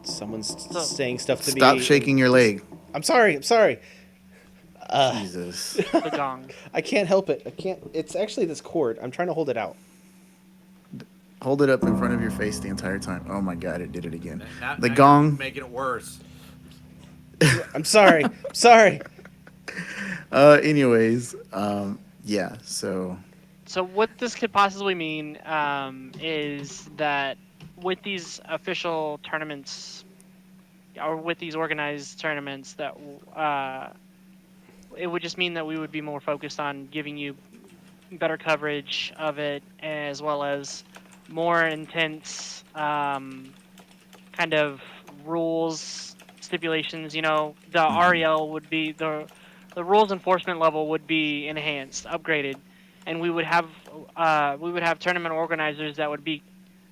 Someone's So saying stuff to Stop me and shaking your just. leg. I'm sorry. I'm sorry. Jesus. the gong. I can't help it. I can't. It's actually this cord. I'm trying to hold it out. Hold it up in front of your face the entire time. Oh my god, it did it again. The Now you're gong. making it worse. I'm sorry. Sorry. Anyways, yeah. So So what this could possibly mean is that with these official tournaments or with these organized tournaments, that it would just mean that we would be more focused on giving you better coverage of it, as well as more intense kind of rules stipulations. The REL would be the rules enforcement level would be enhanced, upgraded, and we would have tournament organizers that would be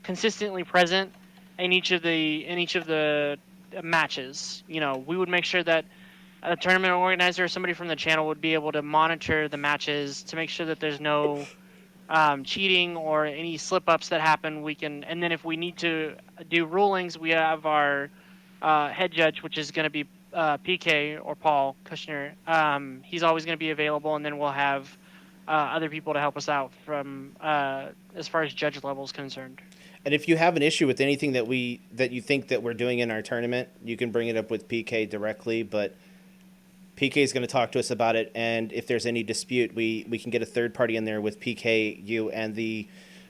consistently present in each of the matches. We would make sure that a tournament organizer or somebody from the channel would be able to monitor the matches to make sure that there's no cheating or any slip ups that happen. And then if we need to do rulings, we have our head judge, which is going to be PK or Paul Kushner. He's always going to be available, and then we'll have other people to help us out from as far as judge level is concerned. And if you have an issue with anything that you think that we're doing in our tournament, you can bring it up with PK directly. But PK is going to talk to us about it, and if there's any dispute, we can get a third party in there with PK, you, and the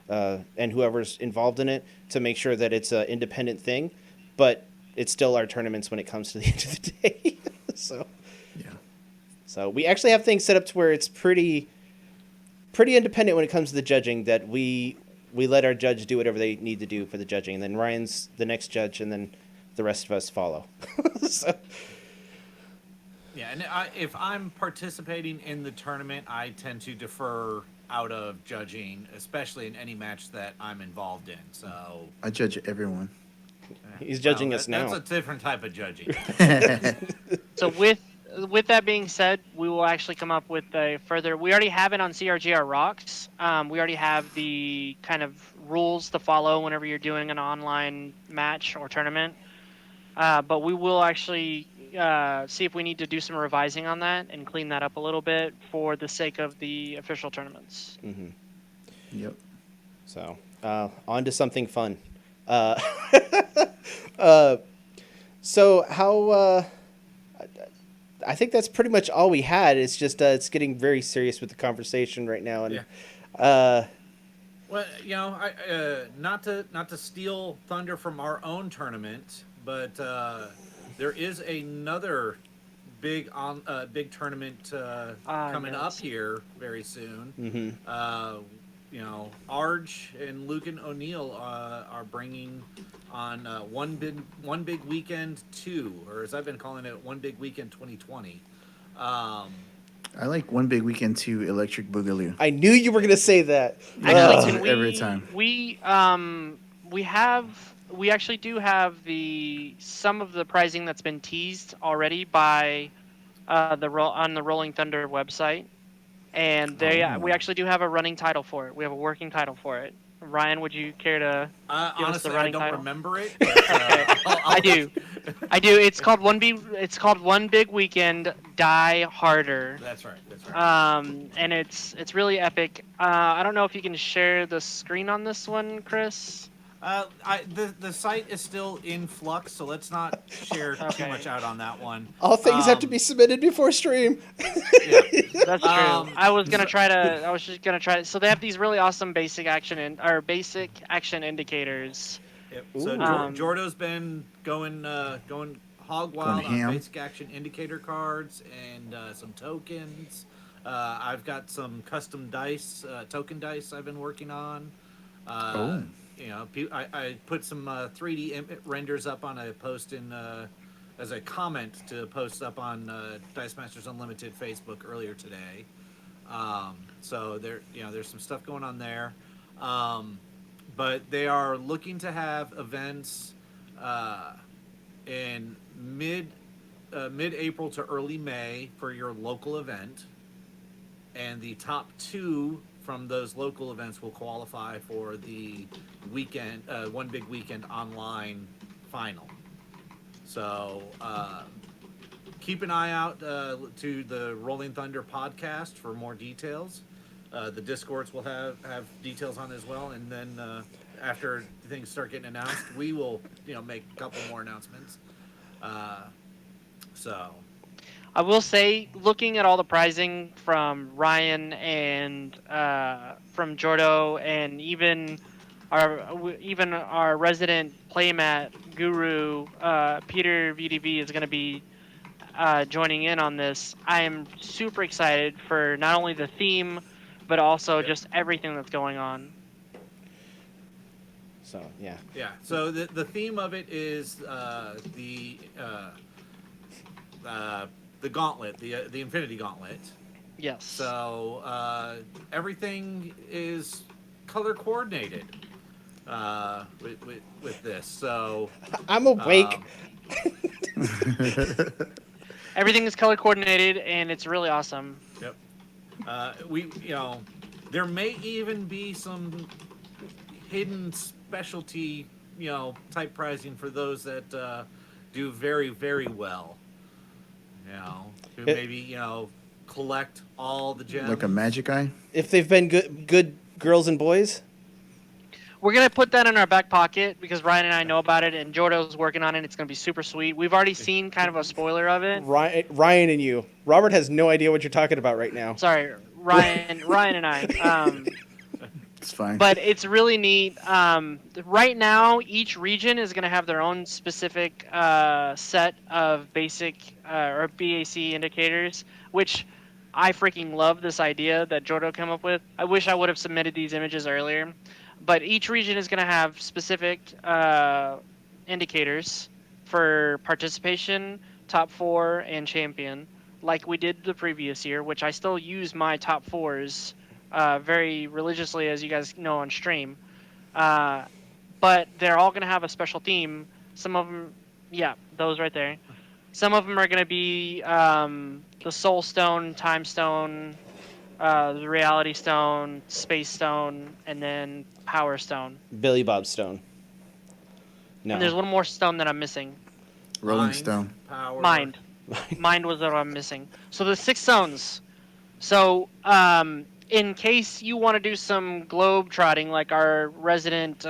and whoever's involved in it to make sure that it's an independent thing. But it's still our tournaments when it comes to the end of the day. so yeah, so we actually have things set up to where it's pretty independent when it comes to the judging. That we let our judge do whatever they need to do for the judging, and then Ryan's the next judge, and then the rest of us follow. so. Yeah, and if I'm participating in the tournament, I tend to defer out of judging, especially in any match that I'm involved in. So I judge everyone. He's judging us that's now. a different type of judging. So with that being said, we will actually come up with a further. We already have it on CRGR Rocks. We already have the kind of rules to follow whenever you're doing an online match or tournament. But we will actually see if we need to do some revising on that and clean that up a little bit for the sake of the official tournaments. Yep. So, on to something fun. Uh, uh, so how? I think that's pretty much all we had. It's just it's getting very serious with the conversation right now, and Yeah. Well, not to steal thunder from our own tournament, but there is another big tournament coming up Yes. here very soon. mhm. Arj and Lugan O'Neill are bringing on one big weekend 2, or as I've been calling it, one big weekend 2020. Um, I like One Big Weekend 2 Electric Boogaloo. I knew you were gonna say that. Actually, Yes, can every we time. we actually do have the some of the pricing that's been teased already by on the Rolling Thunder website, and we Oh. actually do have a running title for it. We have a working title for it. Ryan, would you care to give us the honestly, I running don't title? remember it, but Okay, I'll I let do. I do. It's called One Big Weekend Die Harder. That's right. That's right. And it's really epic. I don't know if you can share the screen on this one, Chris. The site is still in flux, so let's not share too much Okay, out on that one. All things have to be submitted before stream. Yeah. that's true. I was just gonna try. So they have these really awesome basic action indicators. Yep. So Ooh. Jordo's been going hog Going wild on ham. basic action indicator cards and some tokens. I've got some custom dice, token dice I've been working on. Uh, Oh. I put some 3D renders up on a post in as a comment to post up on Dice Masters Unlimited Facebook earlier today. So there's some stuff going on there. But they are looking to have events in mid mid-April to early May for your local event, and the top two from those local events will qualify for the weekend, one big weekend online final. So keep an eye out to the Rolling Thunder podcast for more details. The Discords will have details on it as well, and then after things start getting announced, we will make a couple more announcements. So I will say, looking at all the pricing from Ryan and from Jordo, and even our resident playmat guru Peter VDV is going to be joining in on this. I am super excited for not only the theme, but also yep. just everything that's going on. So yeah. Yeah. So the theme of it is the gauntlet, the Infinity Gauntlet. Yes. So everything is color coordinated with this. So I'm awake. Everything is color coordinated, and it's really awesome. Yep. There may even be some hidden specialty, type pricing for those that do very, very well. Who maybe collect all the gems. Like a magic eye? If they've been good girls and boys. We're going to put that in our back pocket because Ryan and I know about it, and Jordo's working on it. It's going to be super sweet. We've already seen kind of a spoiler of it. Ryan and you. Robert has no idea what you're talking about right now. Sorry, Ryan and I. It's fine. But it's really neat. Right now, each region is going to have their own specific set of basic or BAC indicators, which I freaking love this idea that Jordo came up with. I wish I would have submitted these images earlier. But each region is going to have specific indicators for participation, top four, and champion, like we did the previous year, which I still use my top fours very religiously, as you guys know on stream. But they're all going to have a special theme. Some of them, yeah, those right there. Some of them are going to be the Soul Stone, Time Stone, the Reality Stone, Space Stone, and then Power Stone. Billy Bob Stone. No. And there's one more stone that I'm missing. Rolling Mind, Stone. Power. Mind. Mind was what I'm missing. So the 6 stones. So in case you want to do some globe trotting like our resident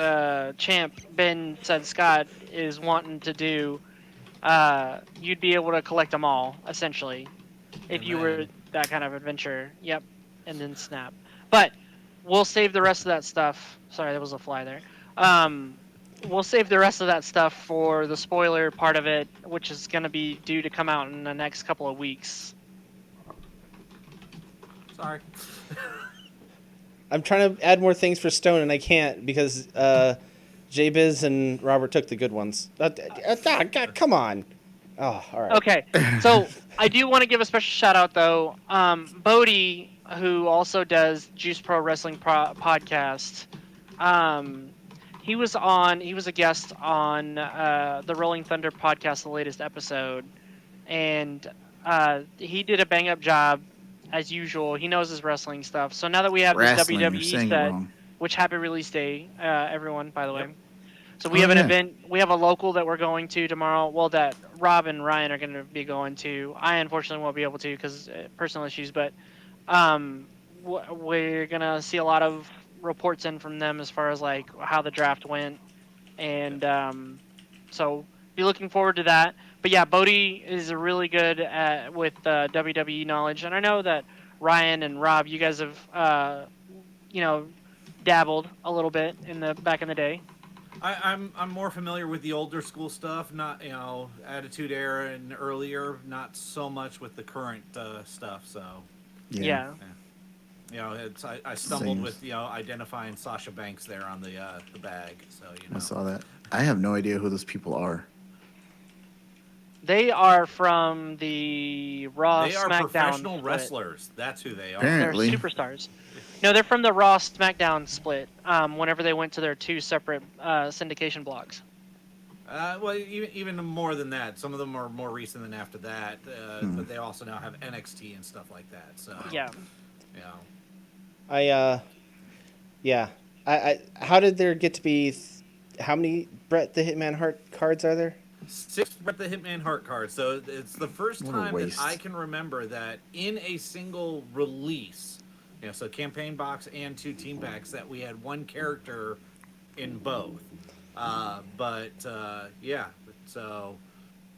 champ, Ben said Scott, is wanting to do, you'd be able to collect them all, essentially. If And you then- were that kind of adventure. Yep. And then snap. But we'll save the rest of that stuff. Sorry, there was a fly there. We'll save the rest of that stuff for the spoiler part of it, which is going to be due to come out in the next couple of weeks. Sorry. I'm trying to add more things for Stone, and I can't because J-Biz and Robert took the good ones. God, come on. Oh, all right. Okay, so I do want to give a special shout out though. Bodie, who also does Juice Pro Wrestling podcast, he was a guest on the Rolling Thunder podcast, the latest episode, and he did a bang up job as usual. He knows his wrestling stuff. So now that we have Wrestling, this you're WWE saying it set, wrong. which happy release day, everyone, by the way. Yep. So we Oh, have an yeah. event. We have a local that we're going to tomorrow. Well, that Rob and Ryan are going to be going to. I unfortunately won't be able to because personal issues. But we're going to see a lot of reports in from them as far as like how the draft went, and so be looking forward to that. But yeah, Bodie is really good with WWE knowledge, and I know that Ryan and Rob, you guys have dabbled a little bit in the back in the day. I'm more familiar with the older school stuff, not Attitude Era and earlier, not so much with the current stuff. So Yeah. I stumbled Same. with identifying Sasha Banks there on the bag. So I saw that. I have no idea who those people are. They are from the Raw they are SmackDown professional split. wrestlers. That's who they are. Apparently. They're superstars. No, they're from the Raw SmackDown split. Whenever they went to their 2 separate syndication blogs. Well, even more than that. Some of them are more recent than after that, but they also now have NXT and stuff like that. So, Yeah. you know, I yeah. How did there get to be? How many Brett the Hitman Hart cards are there? 6 Bret the Hitman Hart cards. So it's the first What a time that I waste. can remember that in a single release, so campaign box and 2 team packs, that we had one character in both. Yeah, so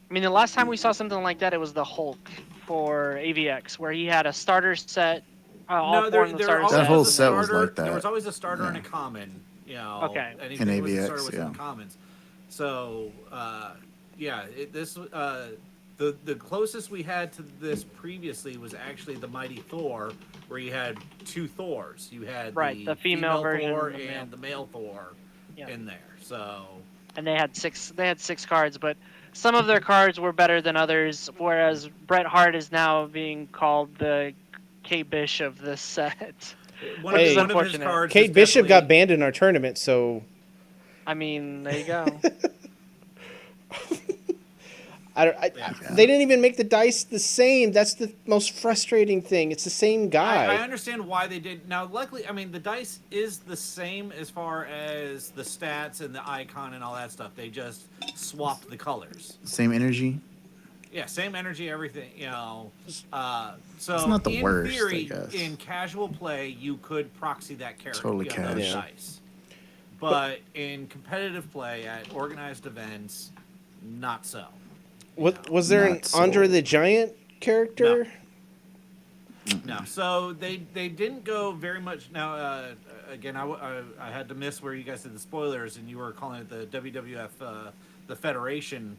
I mean, the last time we saw something like that, it was the Hulk for AVX, where he had a starter set, all no, 4 in the there starter That always set, whole was a and set then was starter. like There was that. always a starter and a Yeah. common. okay. In Anything with a starter AVX, was yeah. in the commons. So yeah, the closest we had to this previously was actually the Mighty Thor, where you had 2 Thors. You had Right, the the female version Thor and the male. and the male Thor Yeah, in there. So and they had 6. They had 6 cards, but some of their cards were better than others. Whereas Bret Hart is now being called the K Bish of this set, which is Hey, one of his unfortunate. cards is Kate Bishop got definitely. banned in our tournament, so I mean, there you go. I don't. Yeah. They didn't even make the dice the same. That's the most frustrating thing. It's the same I guy. understand why they did. Now, luckily, I mean, the dice is the same as far as the stats and the icon and all that stuff. They just swapped the colors. Same energy. Yeah, same energy, everything. It's So not the in worst, I theory, guess. in casual play, you could proxy that character, Totally those cash. Yeah. dice. But in competitive play at organized events, not so. What was there an Not so. Andre the Giant character? No, so they didn't go very much. Now, again, I had to miss where you guys did the spoilers, and you were calling it the WWF, the Federation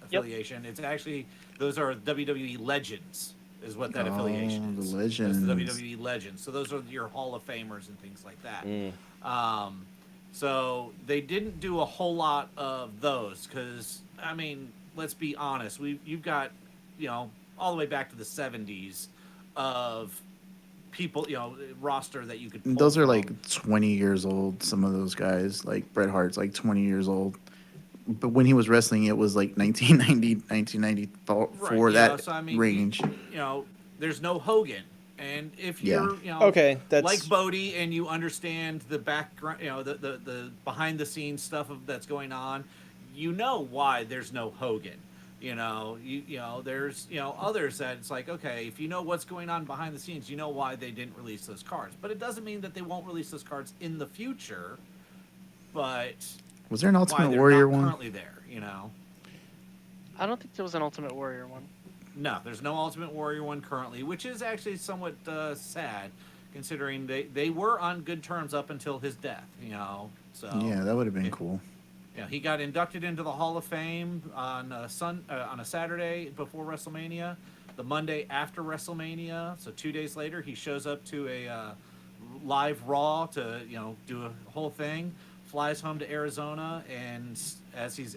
affiliation. It's actually those are WWE Legends, is what that affiliation Oh, is. the That's the Legends. WWE Legends. So those are your Hall of Famers and things like that. So they didn't do a whole lot of those because I mean, let's be honest, you've got all the way back to the 70s of people, roster that you could pull Those are from. like 20 years old. Some of those guys, like Bret Hart's, like 20 years old. But when he was wrestling, it was like 1990, 1994, Right. that So I mean, range. there's no Hogan. And if Yeah. you're, Okay, that's like Bodie and you understand the background, the behind the scenes stuff that's going on, you know why there's no Hogan. There's others that it's like, okay, if you know what's going on behind the scenes, you know why they didn't release those cards. But it doesn't mean that they won't release those cards in the future. But Was there an why Ultimate they're Warrior not one? currently there. I don't think there was an Ultimate Warrior one. No, there's no Ultimate Warrior one currently, which is actually somewhat sad, considering they were on good terms up until his death. So Yeah, that would have been cool. yeah, he got inducted into the Hall of Fame on a Saturday before WrestleMania. The Monday after WrestleMania, so 2 days later, he shows up to a live Raw to do a whole thing. Flies home to Arizona, and as he's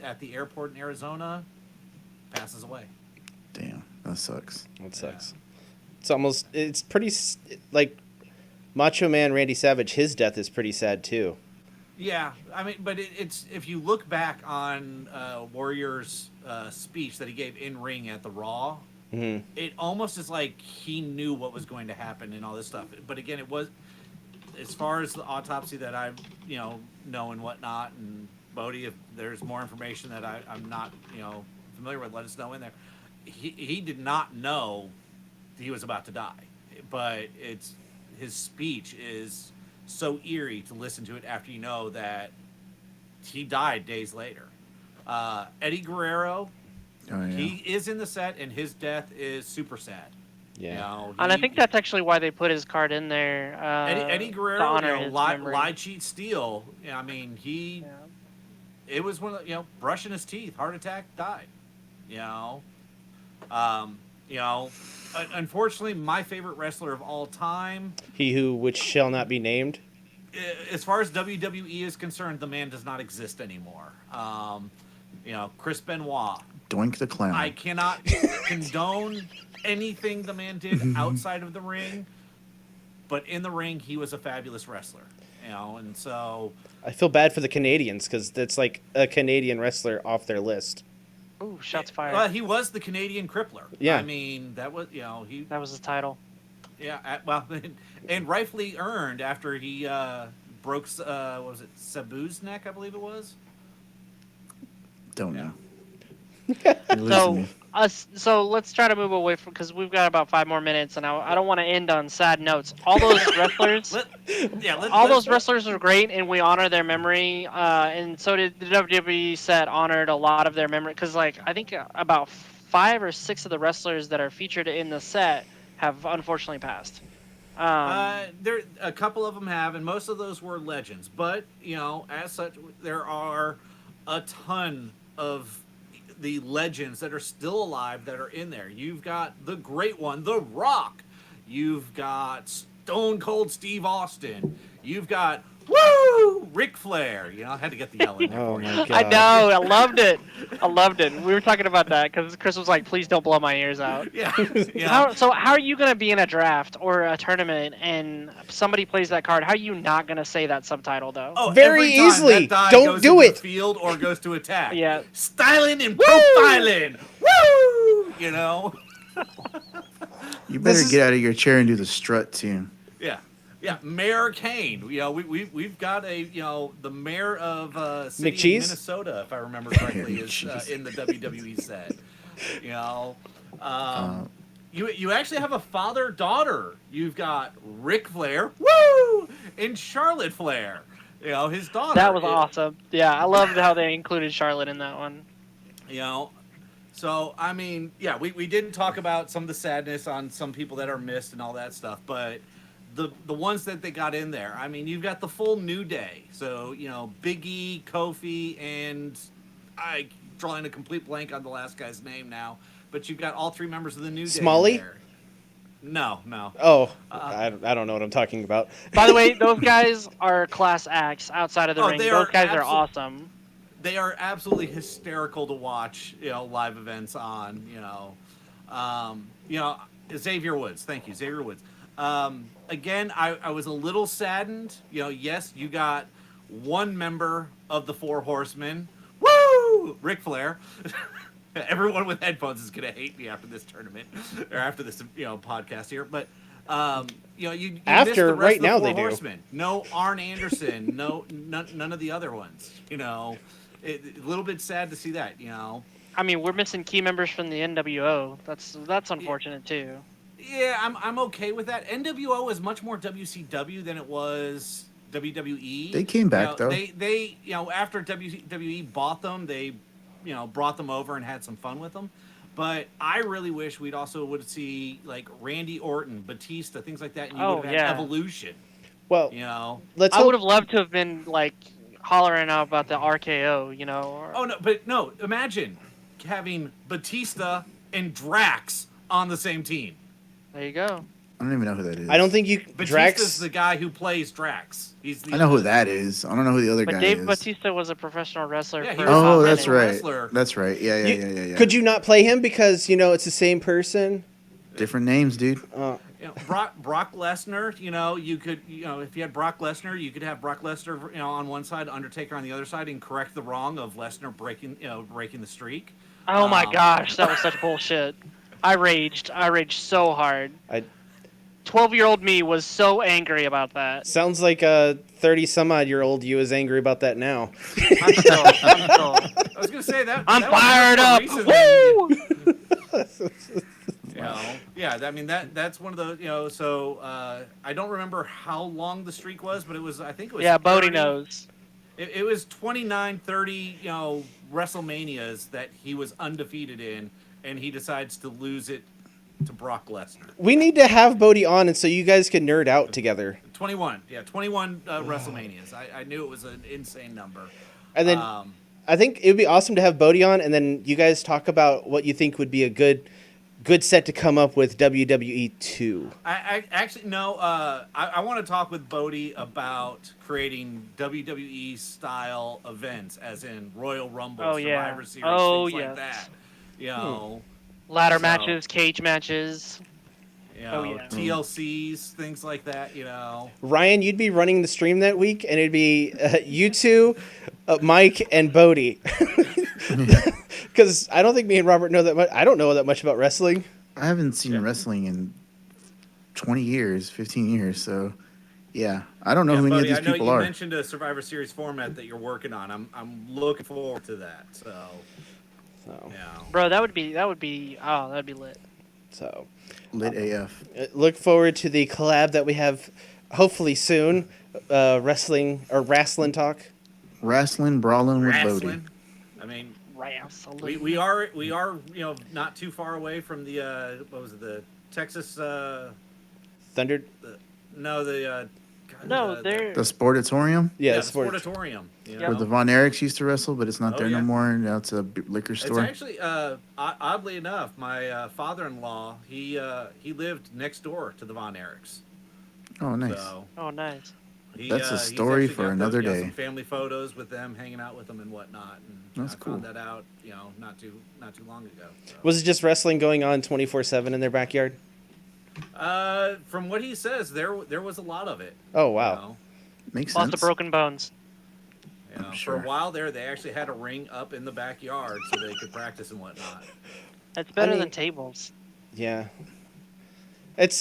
at the airport in Arizona, passes away. Damn, that sucks. that sucks. It's pretty like Macho Man Randy Savage. His death is pretty sad too. Yeah, I mean, but it's if you look back on Warrior's speech that he gave in ring at the Raw, it almost is like he knew what was going to happen and all this stuff. But again, it was as far as the autopsy that I know and whatnot. And Bodie, if there's more information that I'm not familiar with, let us know in there. He did not know he was about to die, but his speech is so eerie to listen to it after you know that he died days later. Eddie Guerrero, Oh yeah. he is in the set, and his death is super sad. Yeah. And I think that's actually why they put his card in there. Eddie to Guerrero, honor his memory. lie, cheat, steal. I mean, it was one of brushing his teeth, heart attack, died. Unfortunately, my favorite wrestler of all time, He who which shall not be named. as far as WWE is concerned, the man does not exist anymore. Chris Benoit. Doink the Clown. I cannot condone anything the man did outside of the ring, but in the ring, he was a fabulous wrestler. and so I feel bad for the Canadians because that's like a Canadian wrestler off their list. Ooh, shots fired. Well, he was the Canadian Crippler. Yeah. I mean, that was he. That was his title. Yeah, well, and rightfully earned after he broke. What was it, Sabu's neck? I believe it was. Don't Yeah. know. You're losing So me. so let's try to move away from, because we've got about 5 more minutes, and I don't want to end on sad notes. All those wrestlers, all those wrestlers are great, and we honor their memory. And so did the WWE set honored a lot of their memory, because like I think about 5 or 6 of the wrestlers that are featured in the set have unfortunately passed. There, a couple of them have, and most of those were legends. But as such, there are a ton of the legends that are still alive that are in there. You've got the great one, The Rock. You've got Stone Cold Steve Austin. You've got Ric Flair. I had to get the yell in there. Oh for you. my god! I know, I loved it. I loved it. We were talking about that because Chris was like, "Please don't blow my ears out." Yeah. How are you gonna be in a draft or a tournament and somebody plays that card? How are you not gonna say that subtitle though? Oh, Very every time easily. that die Don't goes do into it. the field or goes to attack. Yeah. Styling and profiling. Woo! You better is- get out of your chair and do the strut too. Yeah, Mayor Kane. We've got the mayor of city of McCheese? Minnesota, if I remember correctly, is McCheese. in the WWE set. You actually have a father-daughter. You've got Ric Flair, and Charlotte Flair. His daughter. That was awesome. Yeah, I loved how they included Charlotte in that one. So I mean, yeah, we did talk about some of the sadness on some people that are missed and all that stuff, but the ones that they got in there, I mean, you've got the full New Day. So Big E, Kofi, and I drawing a complete blank on the last guy's name now, but you've got all 3 members of the New Day Smalley? in there. No. Oh, I don't know what I'm talking about. By the way, those guys are class acts outside of the ring. They Those are guys are awesome. They are absolutely hysterical to watch, live events on, Xavier Woods. Thank you, Xavier Woods. Again, I was a little saddened. Yes, you got one member of the 4 Horsemen. Woo! Ric Flair. Everyone with headphones is going to hate me after this tournament or after this, podcast here. But, you After, missed the rest right of the now 4 they do. Horsemen. No Arn Anderson. None of the other ones. A little bit sad to see that. I mean, we're missing key members from the NWO. That's unfortunate too. Yeah, I'm okay with that. NWO is much more WCW than it was WWE. They came back though. They after WWE bought them, they brought them over and had some fun with them. But I really wish we'd also would see like Randy Orton, Batista, things like that, and you would have had Evolution. Well, let's. I hope- would have loved to have been like hollering out about the RKO, or... Oh no! Imagine having Batista and Drax on the same team. There you go. I don't even know who that is. I don't think you. Batista's Drax. the guy who plays Drax. He's the, I know who that is. I don't know who the other But guy Dave is. Batista was a professional wrestler. Yeah, he for was a a Oh, hot that's minute. right. wrestler. That's right. Yeah. Could you not play him because it's the same person? Different names, dude. Brock Lesnar, you could, if you had Brock Lesnar, you could have Brock Lesnar, on one side, Undertaker on the other side, and correct the wrong of Lesnar breaking the streak. Oh my gosh, that was such bullshit. I raged so hard. 12-year-old me was so angry about that. Sounds like a 30-some-odd-year-old you is angry about that now. I'm still. I was gonna say that. I'm that was fired more up. recent than- Woo! Yeah, I mean that's one of the So I don't remember how long the streak was, but I think it was. Yeah, Bodie 30 knows. It was 29, 30, WrestleManias that he was undefeated in, and he decides to lose it to Brock Lesnar. We need to have Bodie on, and so you guys can nerd out together. 21 WrestleManias. I knew it was an insane number. And then I think it would be awesome to have Bodie on, and then you guys talk about what you think would be a good set to come up with WWE 2. I actually no. I want to talk with Bodie about creating WWE style events, as in Royal Rumble, Oh, yeah. Survivor Series, Oh, things like yes. that. Ladder So- matches, cage matches. You know, Oh, yeah. TLCs, things like that. You know. Ryan, you'd be running the stream that week, and it'd be you two, Mike, and Bodie. Because I don't think me and Robert know that much. I don't know that much about wrestling. I haven't seen Yeah. wrestling in 20 years, 15 years. So, yeah, I don't know Yeah, who any buddy, of I these know people you are. mentioned a Survivor Series format that you're working on. I'm looking forward to that. So, So, yeah. Bro, that'd be lit. so Lit AF. look forward to the collab that we have, hopefully soon. Wrestling talk. Wrestling, brawling with Bodie. Wrestling. I mean, Right, absolutely. we are not too far away from the what was it, the Texas Thunder. No, they're The Sportatorium, Yeah, the sport. Sportatorium. You where know? the Von Erichs used to wrestle, but it's not Oh, there yeah. no more. Now it's a liquor It's store. actually oddly enough, my father-in-law he lived next door to the Von Erichs. Oh, nice. So oh nice. That's a he's story actually for got another day. Some family photos with them hanging out with them and whatnot. And That's I cool. found that out, not too long ago. So. Was it just wrestling going on 24/7 in their backyard? From what he says, there was a lot of it. Oh wow. Makes Lots sense. of broken bones. For sure. a while there, they actually had a ring up in the backyard so they could practice and whatnot. That's better mean- than tables. Yeah. It's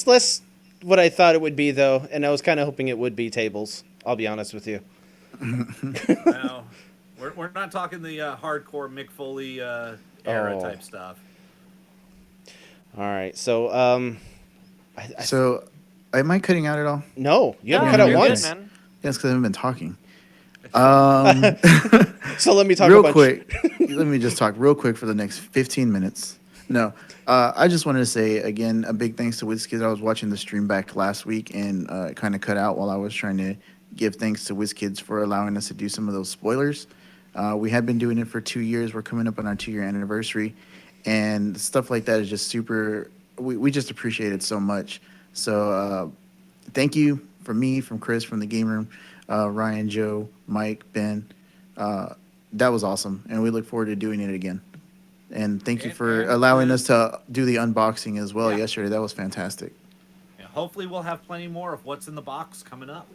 less what I thought it would be though, and I was kind of hoping it would be tables. I'll be honest with you. Now, we're not talking the hardcore Mick Foley era Oh. type stuff. All right. So So, am I cutting out at all? no, you haven't No, cut out you're once. good, man. Yes, because I haven't been talking. So let me talk a Real bunch. quick, let me just talk real quick for the next 15 minutes. No, I just wanted to say again a big thanks to WizKids. I was watching the stream back last week and it kind of cut out while I was trying to give thanks to WizKids for allowing us to do some of those spoilers. We had been doing it for 2 years. We're coming up on our 2-year anniversary, and stuff like that is just super. We just appreciate it so much. So thank you from me, from Chris, from the Game Room, Ryan, Joe, Mike, Ben. That was awesome, and we look forward to doing it again. And thank you for And allowing the- us to do the unboxing as well Yeah. yesterday. That was fantastic. Yeah, hopefully, we'll have plenty more of what's in the box coming up.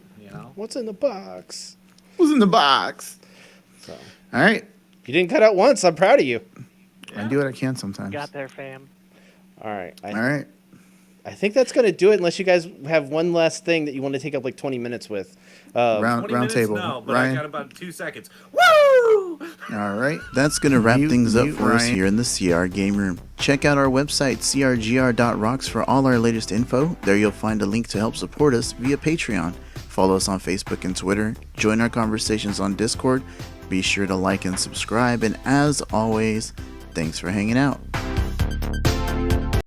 What's in the box? What's in the box? So All right. you didn't cut out once. I'm proud of you. I do what I can sometimes. Got there, fam. All right. All right. I think that's gonna do it. Unless you guys have one last thing that you want to take up like 20 minutes with. Round 20 minutes, table. no, but Ryan. I got about 2 seconds. Woo! All right. That's going to wrap Mute- things up mute for us Ryan. here in the CR Game Room. Check out our website, crgr.rocks, for all our latest info. There you'll find a link to help support us via Patreon. Follow us on Facebook and Twitter. Join our conversations on Discord. Be sure to like and subscribe. And as always, thanks for hanging out.